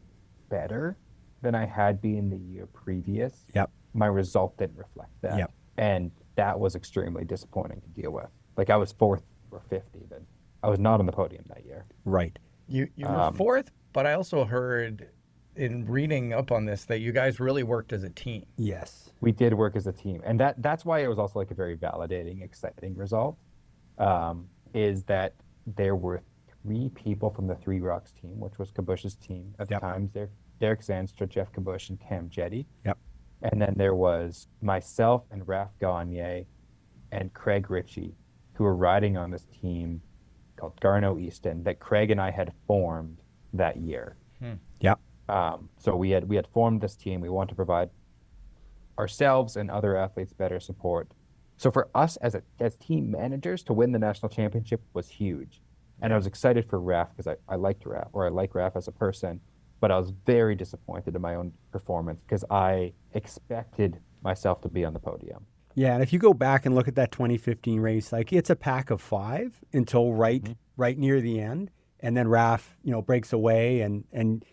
better than I had been the year previous, my result didn't reflect that. Yep. And that was extremely disappointing to deal with. Like I was 4th or 5th even. I was not on the podium that year. Right. You were 4th, but I also heard in reading up on this that you guys really worked as a team. Yes. We did work as a team. And that's why it was also like a very validating, exciting result, is that there were 3 people from the Three Rocks team, which was Kabush's team at the time. Derek Zandstra, Jeff Kabush, and Cam Jetty. Yep. And then there was myself and Raph Gagne and Craig Ritchie, who were riding on this team called Garno Easton that Craig and I had formed that year. Yep. So we had formed this team. We want to provide ourselves and other athletes better support. So for us as team managers to win the national championship was huge. And I was excited for Raph because I liked Raph, or I like Raph as a person, but I was very disappointed in my own performance because I expected myself to be on the podium. Yeah, and if you go back and look at that 2015 race, like it's a pack of 5 until right near the end, and then Raph, breaks away, and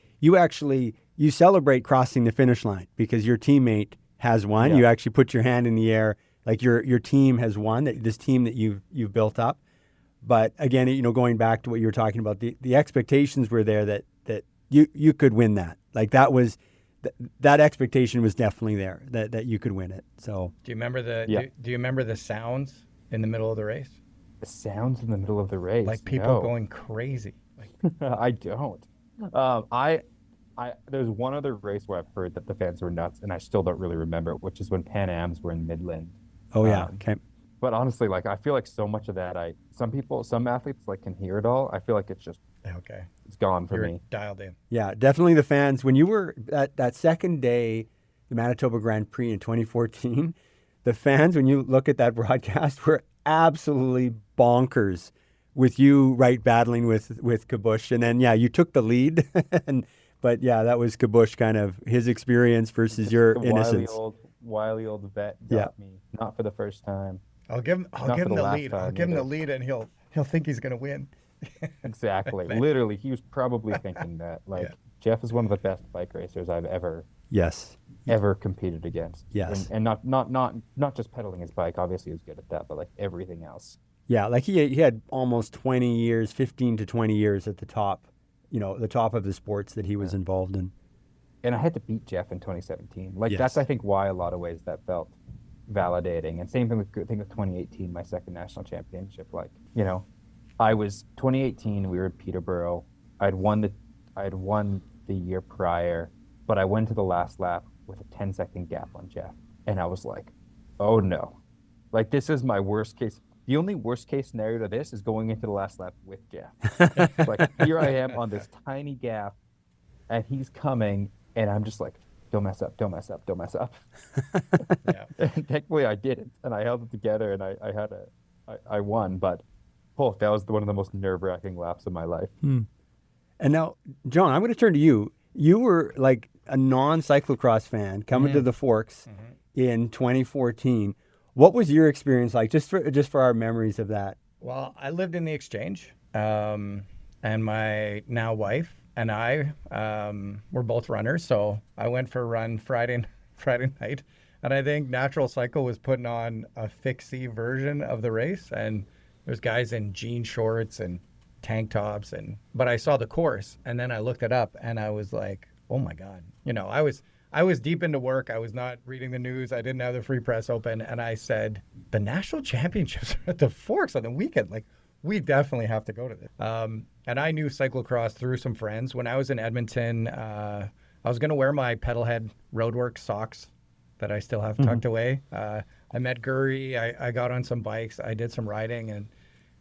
you celebrate crossing the finish line because your teammate has won. Yeah. You actually put your hand in the air, like your team has won, this team that you've built up. But again, going back to what you were talking about, the expectations were there that you could win that. Like that expectation was definitely there that you could win it. So Do you remember Yeah. do you remember the sounds in the middle of the race? The sounds in the middle of the race. Like people No. going crazy. Like, I don't. There's one other race where I've heard that the fans were nuts, and I still don't really remember it, which is when Pan Ams were in Midland. oh yeah, Um, okay. But honestly, like I feel like so much of that, some athletes like can hear it all. I feel like okay, it's gone for you're me. dialed in. Yeah, definitely the fans. When you were at that second day, the Manitoba Grand Prix in 2014, the fans, when you look at that broadcast, were absolutely bonkers with you battling with Kabush. And then, yeah, you took the lead. But yeah, that was Kabush kind of his experience versus your The innocence. wily old vet Yeah. got me. Not for the first time. I'll give him Not for the the last lead. I'll time give him the either. lead, and he'll think he's gonna win. Exactly. Literally, he was probably thinking that. Like Yeah. Jeff is one of the best bike racers I've ever Yes. competed against. Yes. And not just pedaling his bike. Obviously, he was good at that, but like everything else. Yeah, like he had almost 20 years, 15 to 20 years at the top, the top of the sports that he was involved in. And I had to beat Jeff in 2017. Like Yes. that's I think why a lot of ways that felt validating. And same thing with 2018, my second national championship. Like I was 2018. We were in Peterborough. I'd won the year prior, but I went to the last lap with a 10-second gap on Jeff, and I was like, oh no, like this is my worst case. The only worst case scenario to this is going into the last lap with Jeff. Like here I am on this tiny gap, and he's coming, and I'm just like, don't mess up, don't mess up, don't mess up. Yeah. And thankfully I didn't, and I held it together, and I won. But that was one of the most nerve-wracking laps of my life. And now, John, I'm going to turn to you. You were like a non-cyclocross fan coming to the Forks in 2014. What was your experience like? Just for our memories of that. Well, I lived in the Exchange, and my now wife and I were both runners. So I went for a run Friday night, and I think Natural Cycle was putting on a fixie version of the race, and there's guys in jean shorts and tank tops, but I saw the course, and then I looked it up, and I was like, oh my God, I was deep into work. I was not reading the news. I didn't have the free press open. And I said, the national championships are at the Forks on the weekend. Like, we definitely have to go to this. And I knew cyclocross through some friends. When I was in Edmonton, I was going to wear my Pedalhead Roadwork socks that I still have tucked away. I met Guri. I got on some bikes. I did some riding, and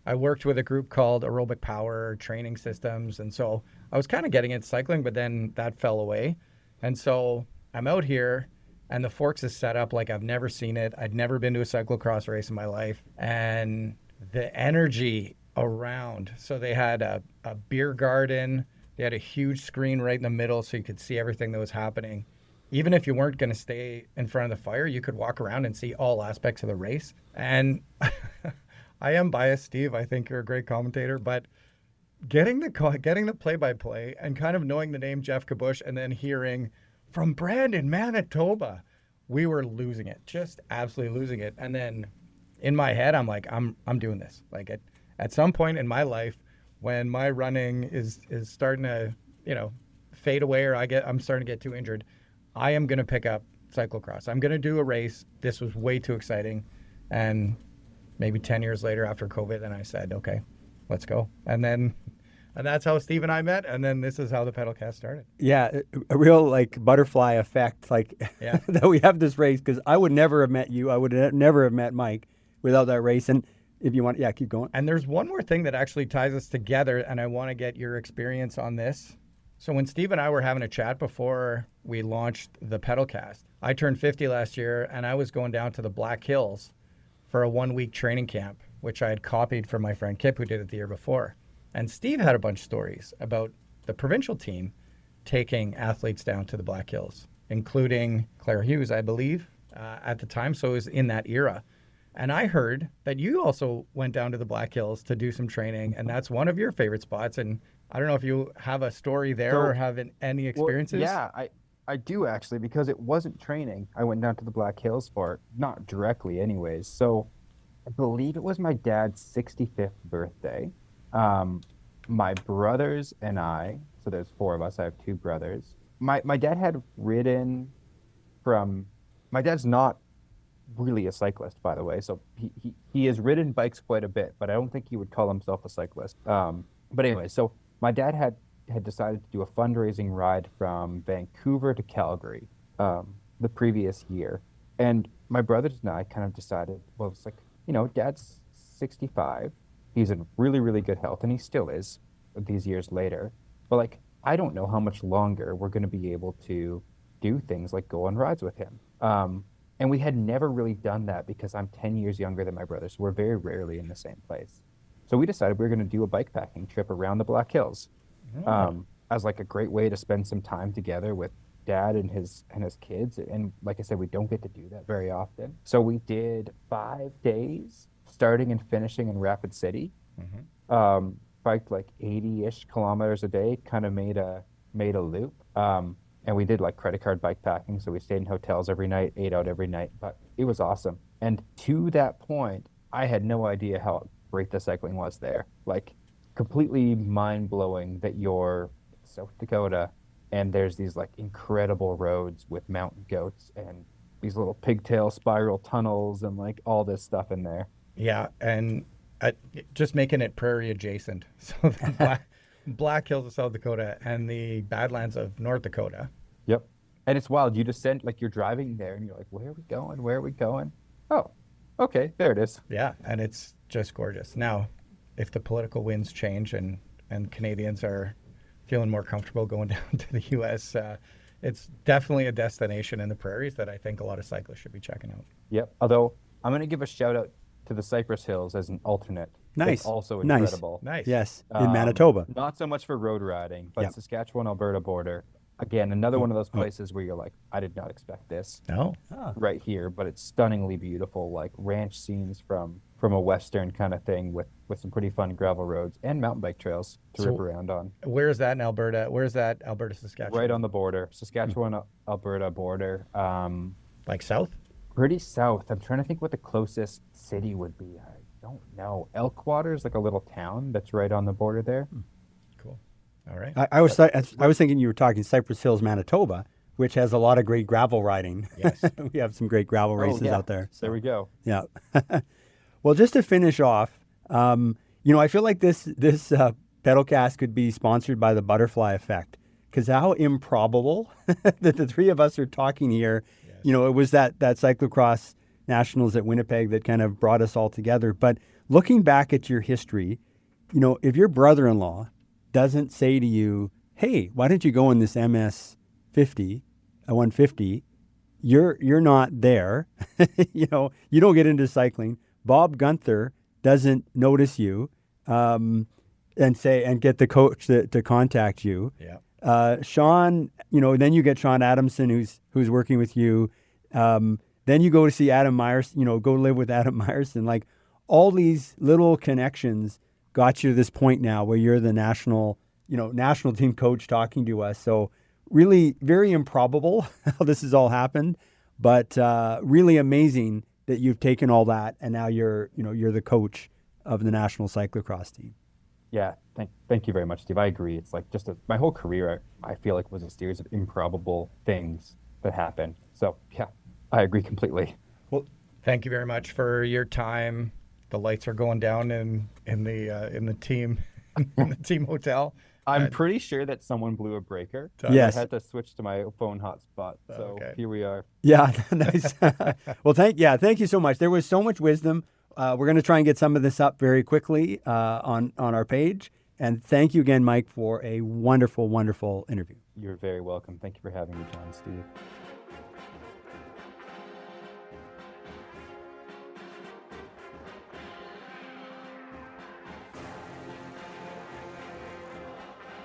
I worked with a group called Aerobic Power Training Systems. And so I was kind of getting into cycling, but then that fell away. And so I'm out here, and the Forks is set up like I've never seen it. I'd never been to a cyclocross race in my life. And the energy around. So they had a beer garden. They had a huge screen right in the middle so you could see everything that was happening. Even if you weren't going to stay in front of the fire, you could walk around and see all aspects of the race. And I am biased, Steve. I think you're a great commentator, but getting the play-by-play and kind of knowing the name Jeff Kabush and then hearing from Brandon, Manitoba, we were losing it, just absolutely losing it. And then in my head, I'm like, I'm doing this. Like at some point in my life, when my running is starting to, fade away, or I'm starting to get too injured, I am going to pick up cyclocross. I'm going to do a race. This was way too exciting. And maybe 10 years later after COVID, and I said, okay, let's go. And that's how Steve and I met. And then this is how the PedalCast started. Yeah, a real like butterfly effect, like that we have this race, because I would never have met you. I would never have met Mike without that race. And if you want, keep going. And there's one more thing that actually ties us together, and I want to get your experience on this. So when Steve and I were having a chat before we launched the PedalCast, I turned 50 last year, and I was going down to the Black Hills for a 1-week training camp, which I had copied from my friend Kip, who did it the year before. And Steve had a bunch of stories about the provincial team taking athletes down to the Black Hills, including Claire Hughes, I believe, at the time. So it was in that era. And I heard that you also went down to the Black Hills to do some training, and that's one of your favorite spots. And I don't know if you have a story there or have any experiences. Well, yeah, I do actually, because it wasn't training. I went down to the Black Hills for it, not directly anyways. So I believe it was my dad's 65th birthday. My brothers and I, so there's 4 of us, I have 2 brothers. My dad had ridden my dad's not really a cyclist, by the way. So he has ridden bikes quite a bit, but I don't think he would call himself a cyclist. But anyway, so my dad had decided to do a fundraising ride from Vancouver to Calgary the previous year. And my brothers and I kind of decided, well, it's like, Dad's 65. He's in really, really good health, and he still is these years later. But like, I don't know how much longer we're going to be able to do things like go on rides with him. And we had never really done that because I'm 10 years younger than my brother, so we're very rarely in the same place. So we decided we were going to do a bike packing trip around the Black Hills as like a great way to spend some time together with Dad and his kids. And like I said, we don't get to do that very often. So we did 5 days, starting and finishing in Rapid City. Biked like 80-ish kilometers a day, kind of made a loop. And we did like credit card bike packing. So we stayed in hotels every night, ate out every night, but it was awesome. And to that point, I had no idea how great the cycling was there. Like, completely mind blowing that you're in South Dakota and there's these like incredible roads with mountain goats and these little pigtail spiral tunnels and like all this stuff in there. Yeah. And just making it prairie adjacent. So the Black Hills of South Dakota and the Badlands of North Dakota. Yep. And it's wild. You descend, like you're driving there and you're like, where are we going? Where are we going? Oh, okay. There it is. Yeah. And it's just gorgeous. Now, if the political winds change and Canadians are feeling more comfortable going down to the U.S., it's definitely a destination in the prairies that I think a lot of cyclists should be checking out. Yep. Although I'm going to give a shout out to the Cypress Hills as an alternate. Nice. It's also incredible. Nice. Yes, in Manitoba. Not so much for road riding, but Yep. Saskatchewan-Alberta border. Again, another one of those places where you're like, I did not expect this No. right here, but it's stunningly beautiful, like ranch scenes from a Western kind of thing with some pretty fun gravel roads and mountain bike trails to rip around on. Where is that in Alberta? Where is that, Alberta, Saskatchewan? Right on the border, Saskatchewan-Alberta border. Like south? Pretty south. I'm trying to think what the closest city would be. I don't know. Elkwater is like a little town that's right on the border there. Cool. All right. I was thinking you were talking Cypress Hills, Manitoba, which has a lot of great gravel riding. Yes. We have some great gravel races out there. So. There we go. Yeah. Well, just to finish off, I feel like this PedalCast could be sponsored by the Butterfly Effect, because how improbable that the 3 of us are talking here. Yes. It was that cyclocross nationals at Winnipeg that kind of brought us all together. But looking back at your history, if your brother-in-law doesn't say to you, hey, why don't you go in this MS 50, a 150, you're not there. You don't get into cycling. Bob Gunther doesn't notice you and get the coach to contact you. Yeah. Sean, then you get Sean Adamson who's working with you. Then you go to see Adam Myerson, go live with Adam Myerson. Like, all these little connections got you to this point now where you're the national team coach talking to us. So really very improbable how this has all happened, but really amazing that you've taken all that and now you're the coach of the national cyclocross team. Yeah, thank you very much, Steve. I agree. It's like my whole career, I feel like, was a series of improbable things that happened. So yeah, I agree completely. Well, thank you very much for your time. The lights are going down in the team hotel. I'm pretty sure that someone blew a breaker. Yes. I had to switch to my phone hotspot. So Here we are. Yeah, nice. Well, thank you so much. There was so much wisdom. We're going to try and get some of this up very quickly on our page. And thank you again, Mike, for a wonderful, wonderful interview. You're very welcome. Thank you for having me, John, Steve.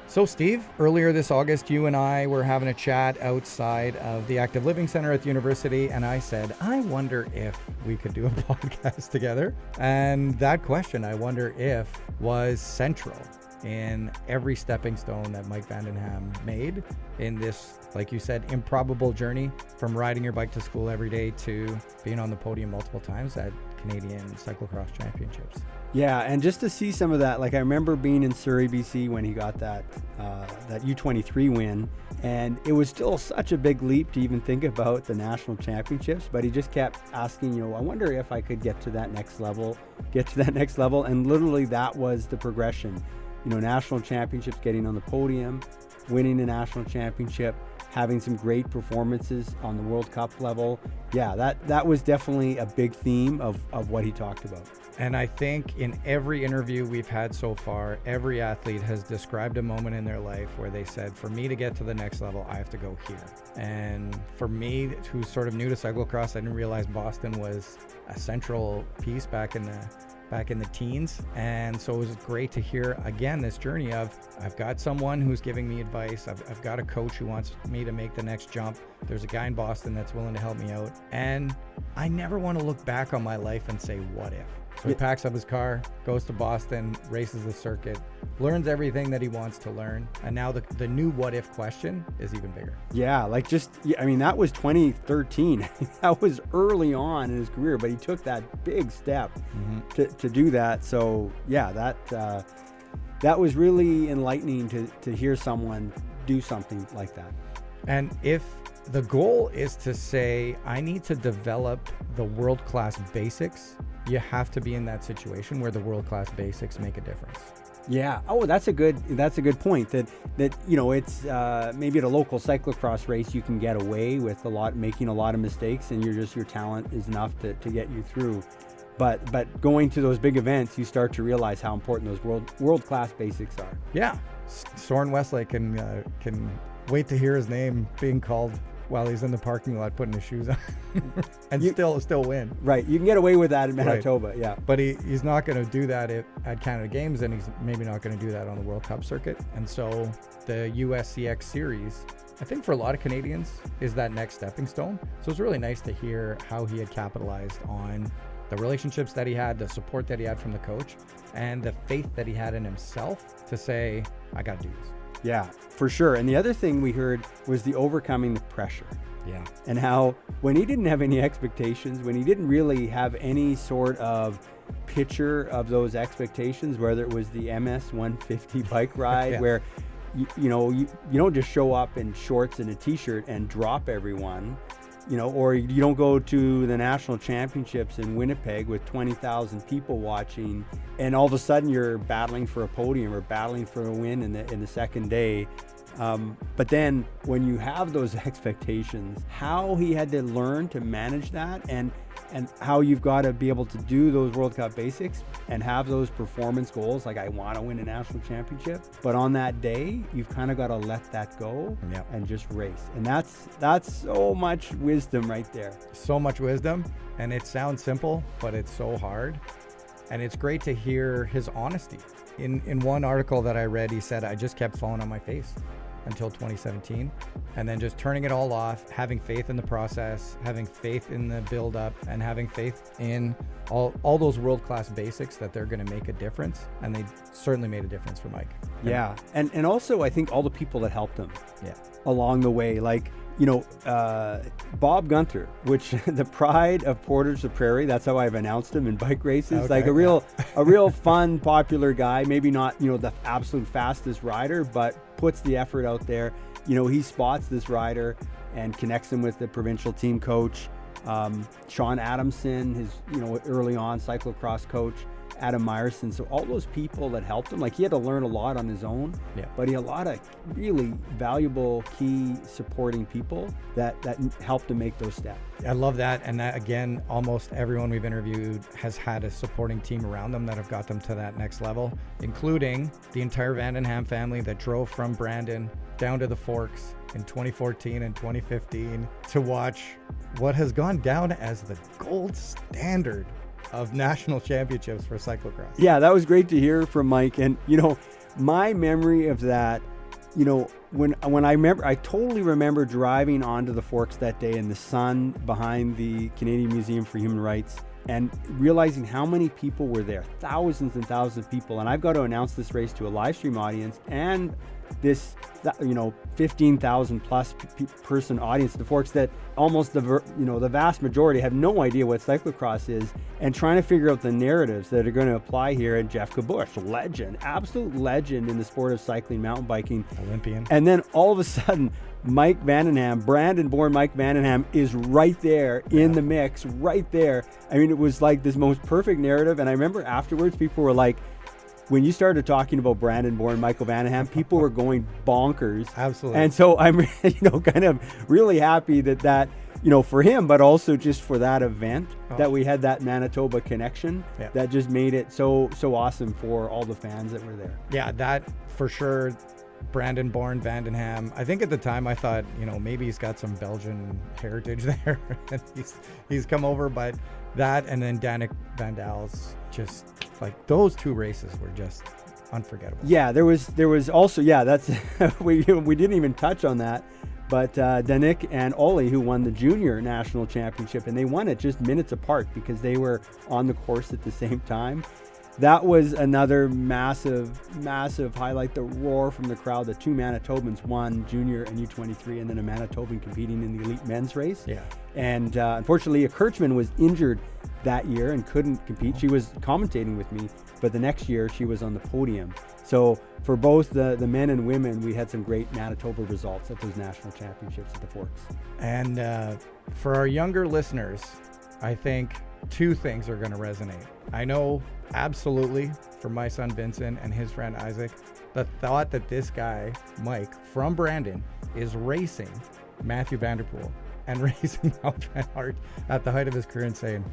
So, Steve, earlier this August, you and I were having a chat outside of the Active Living Center at the university, and I said, I wonder if we could do a podcast together. And that question, I wonder if, was central in every stepping stone that Mike Vandenham made in this, like you said, improbable journey from riding your bike to school every day to being on the podium multiple times at Canadian Cyclocross Championships. Yeah, and just to see some of that, like I remember being in Surrey, BC when he got that U23 win, and it was still such a big leap to even think about the national championships, but he just kept asking, I wonder if I could get to that next level, and literally that was the progression. National championships, getting on the podium, winning a national championship, having some great performances on the World Cup level. Yeah, that was definitely a big theme of what he talked about. And I think in every interview we've had so far, every athlete has described a moment in their life where they said, for me to get to the next level, I have to go here. And for me, who's sort of new to cyclocross, I didn't realize Boston was a central piece back in the teens. And so it was great to hear again this journey of, I've got someone who's giving me advice, I've got a coach who wants me to make the next jump, there's a guy in Boston that's willing to help me out, and I never want to look back on my life and say, what if? So he packs up his car, goes to Boston, races the circuit, learns everything that he wants to learn, and now the new what if question is even bigger. Yeah, that was 2013. That was early on in his career, but he took that big step to do that. So yeah, that was really enlightening to hear someone do something like that. And if the goal is to say, I need to develop the world-class basics, you have to be in that situation where the world-class basics make a difference. Yeah. Oh, that's a good point. That it's maybe at a local cyclocross race you can get away with making a lot of mistakes, and your talent is enough to get you through. But going to those big events, you start to realize how important those world-class basics are. Yeah. Soren Westlake can wait to hear his name being called while he's in the parking lot putting his shoes on and still win. Right. You can get away with that in Manitoba. Right. Yeah. But he's not going to do that at Canada Games, and he's maybe not going to do that on the World Cup circuit. And so the USCX series, I think for a lot of Canadians, is that next stepping stone. So it's really nice to hear how he had capitalized on the relationships that he had, the support that he had from the coach, and the faith that he had in himself to say, I got to do this. Yeah, for sure. And the other thing we heard was the overcoming the pressure. Yeah. And how when he didn't have any expectations, when he didn't really have any sort of picture of those expectations, whether it was the MS 150 bike ride, yeah, where you don't just show up in shorts and a t-shirt and drop everyone, or you don't go to the national championships in Winnipeg with 20,000 people watching, and all of a sudden you're battling for a podium or battling for a win in the second day. But then when you have those expectations, how he had to learn to manage that, and how you've got to be able to do those World Cup basics and have those performance goals, like I want to win a national championship, but on that day you've kind of got to let that go, yeah, and just race. And that's so much wisdom right there. So much wisdom, and it sounds simple, but it's so hard. And it's great to hear his honesty. In one article that I read, he said, I just kept falling on my face until 2017, and then just turning it all off, having faith in the process, having faith in the build up, and having faith in all those world-class basics that they're going to make a difference. And they certainly made a difference for Mike. Yeah. And also I think all the people that helped him, yeah, along the way, like, Bob Gunther, which the pride of Porters of Prairie, that's how I've announced him in bike races. Okay. Like a real fun, popular guy, maybe not, the absolute fastest rider, but puts the effort out there. He spots this rider and connects him with the provincial team coach. Sean Adamson, his, early on cyclocross coach, Adam Meyerson. So all those people that helped him, like he had to learn a lot on his own, yeah, but he had a lot of really valuable, key supporting people that helped him make those steps. I love that. And that, again, almost everyone we've interviewed has had a supporting team around them that have got them to that next level, including the entire Vandenham family that drove from Brandon down to the Forks in 2014 and 2015 to watch what has gone down as the gold standard of national championships for cyclocross. Yeah, that was great to hear from Mike. And my memory of that, when I totally remember driving onto the Forks that day in the sun behind the Canadian Museum for Human Rights, and realizing how many people were there, thousands and thousands of people. And I've got to announce this race to a live stream audience and this, 15,000 plus person audience at the Forks, that almost the vast majority have no idea what cyclocross is, and trying to figure out the narratives that are going to apply here. And Jeff Kabush, legend, absolute legend in the sport of cycling, mountain biking, Olympian. And then all of a sudden, Mike Vandenham, Brandon-born Mike Vandenham, is right there in the mix, right there. I mean, it was like this most perfect narrative. And I remember afterwards, people were like, when you started talking about Brandon-born Michael Vandenham, people were going bonkers. Absolutely. And so I'm, kind of really happy that, for him, but also just for that event, that we had that Manitoba connection, that just made it so awesome for all the fans that were there. Yeah, that for sure. Brandon-born Vandenham. I think at the time I thought, maybe he's got some Belgian heritage there. And he's come over, but that and then Danik Van Dal's, just like those two races were just unforgettable. Yeah, there was also, that's we didn't even touch on that, but Danik and Ollie, who won the junior national championship, and they won it just minutes apart because they were on the course at the same time. That was another massive highlight. The roar from the crowd. The two Manitobans won, junior and U23, and then a Manitoban competing in the elite men's race. Yeah. And unfortunately, a Kirchman was injured that year and couldn't compete. She was commentating with me, but the next year she was on the podium. So for both the men and women, we had some great Manitoba results at those national championships at the Forks. And for our younger listeners, I think two things are going to resonate. I know absolutely for my son Vincent and his friend Isaac, the thought that this guy, Mike, from Brandon, is racing Matthew Vanderpool and racing Wout van Aert at the height of his career and saying,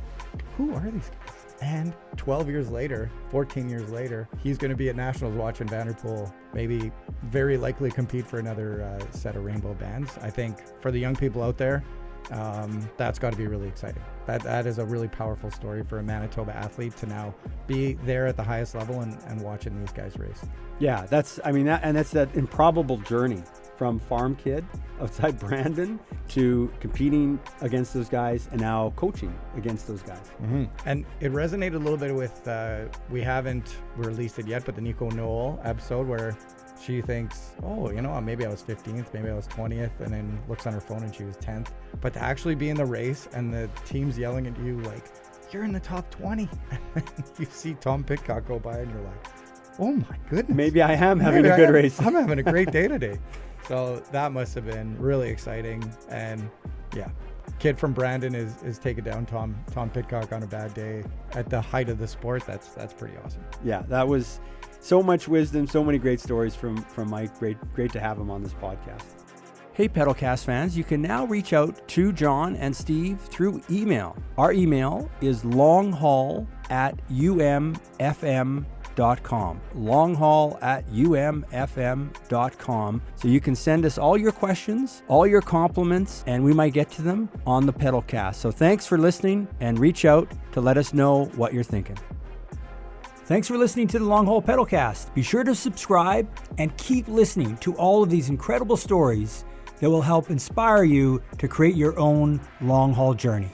who are these guys? And 12 years later, 14 years later, he's going to be at Nationals watching Vanderpool maybe very likely compete for another set of rainbow bands. I think for the young people out there, that's got to be really exciting. That is a really powerful story for a Manitoba athlete to now be there at the highest level and watching these guys race. Yeah, that's that improbable journey from farm kid outside Brandon to competing against those guys and now coaching against those guys. Mm-hmm. And it resonated a little bit with, we haven't released it yet, but the Nico Noel episode where she thinks, maybe I was 15th, maybe I was 20th, and then looks on her phone and she was 10th. But to actually be in the race and the team's yelling at you like, you're in the top 20. And you see Tom Pitcock go by and you're like, oh my goodness. Maybe I am having a good race. I'm having a great day today. So that must have been really exciting. And yeah, kid from Brandon is taking down Tom Pitcock on a bad day at the height of the sport. That's pretty awesome. Yeah, that was so much wisdom, so many great stories from Mike. Great to have him on this podcast. Hey, PedalCast fans, you can now reach out to John and Steve through email. Our email is longhaul@umfm.com. longhaul@umfm.com. So you can send us all your questions, all your compliments, and we might get to them on the PedalCast. So thanks for listening, and reach out to let us know what you're thinking. Thanks for listening to the Long Haul PedalCast. Be sure to subscribe and keep listening to all of these incredible stories that will help inspire you to create your own long haul journey.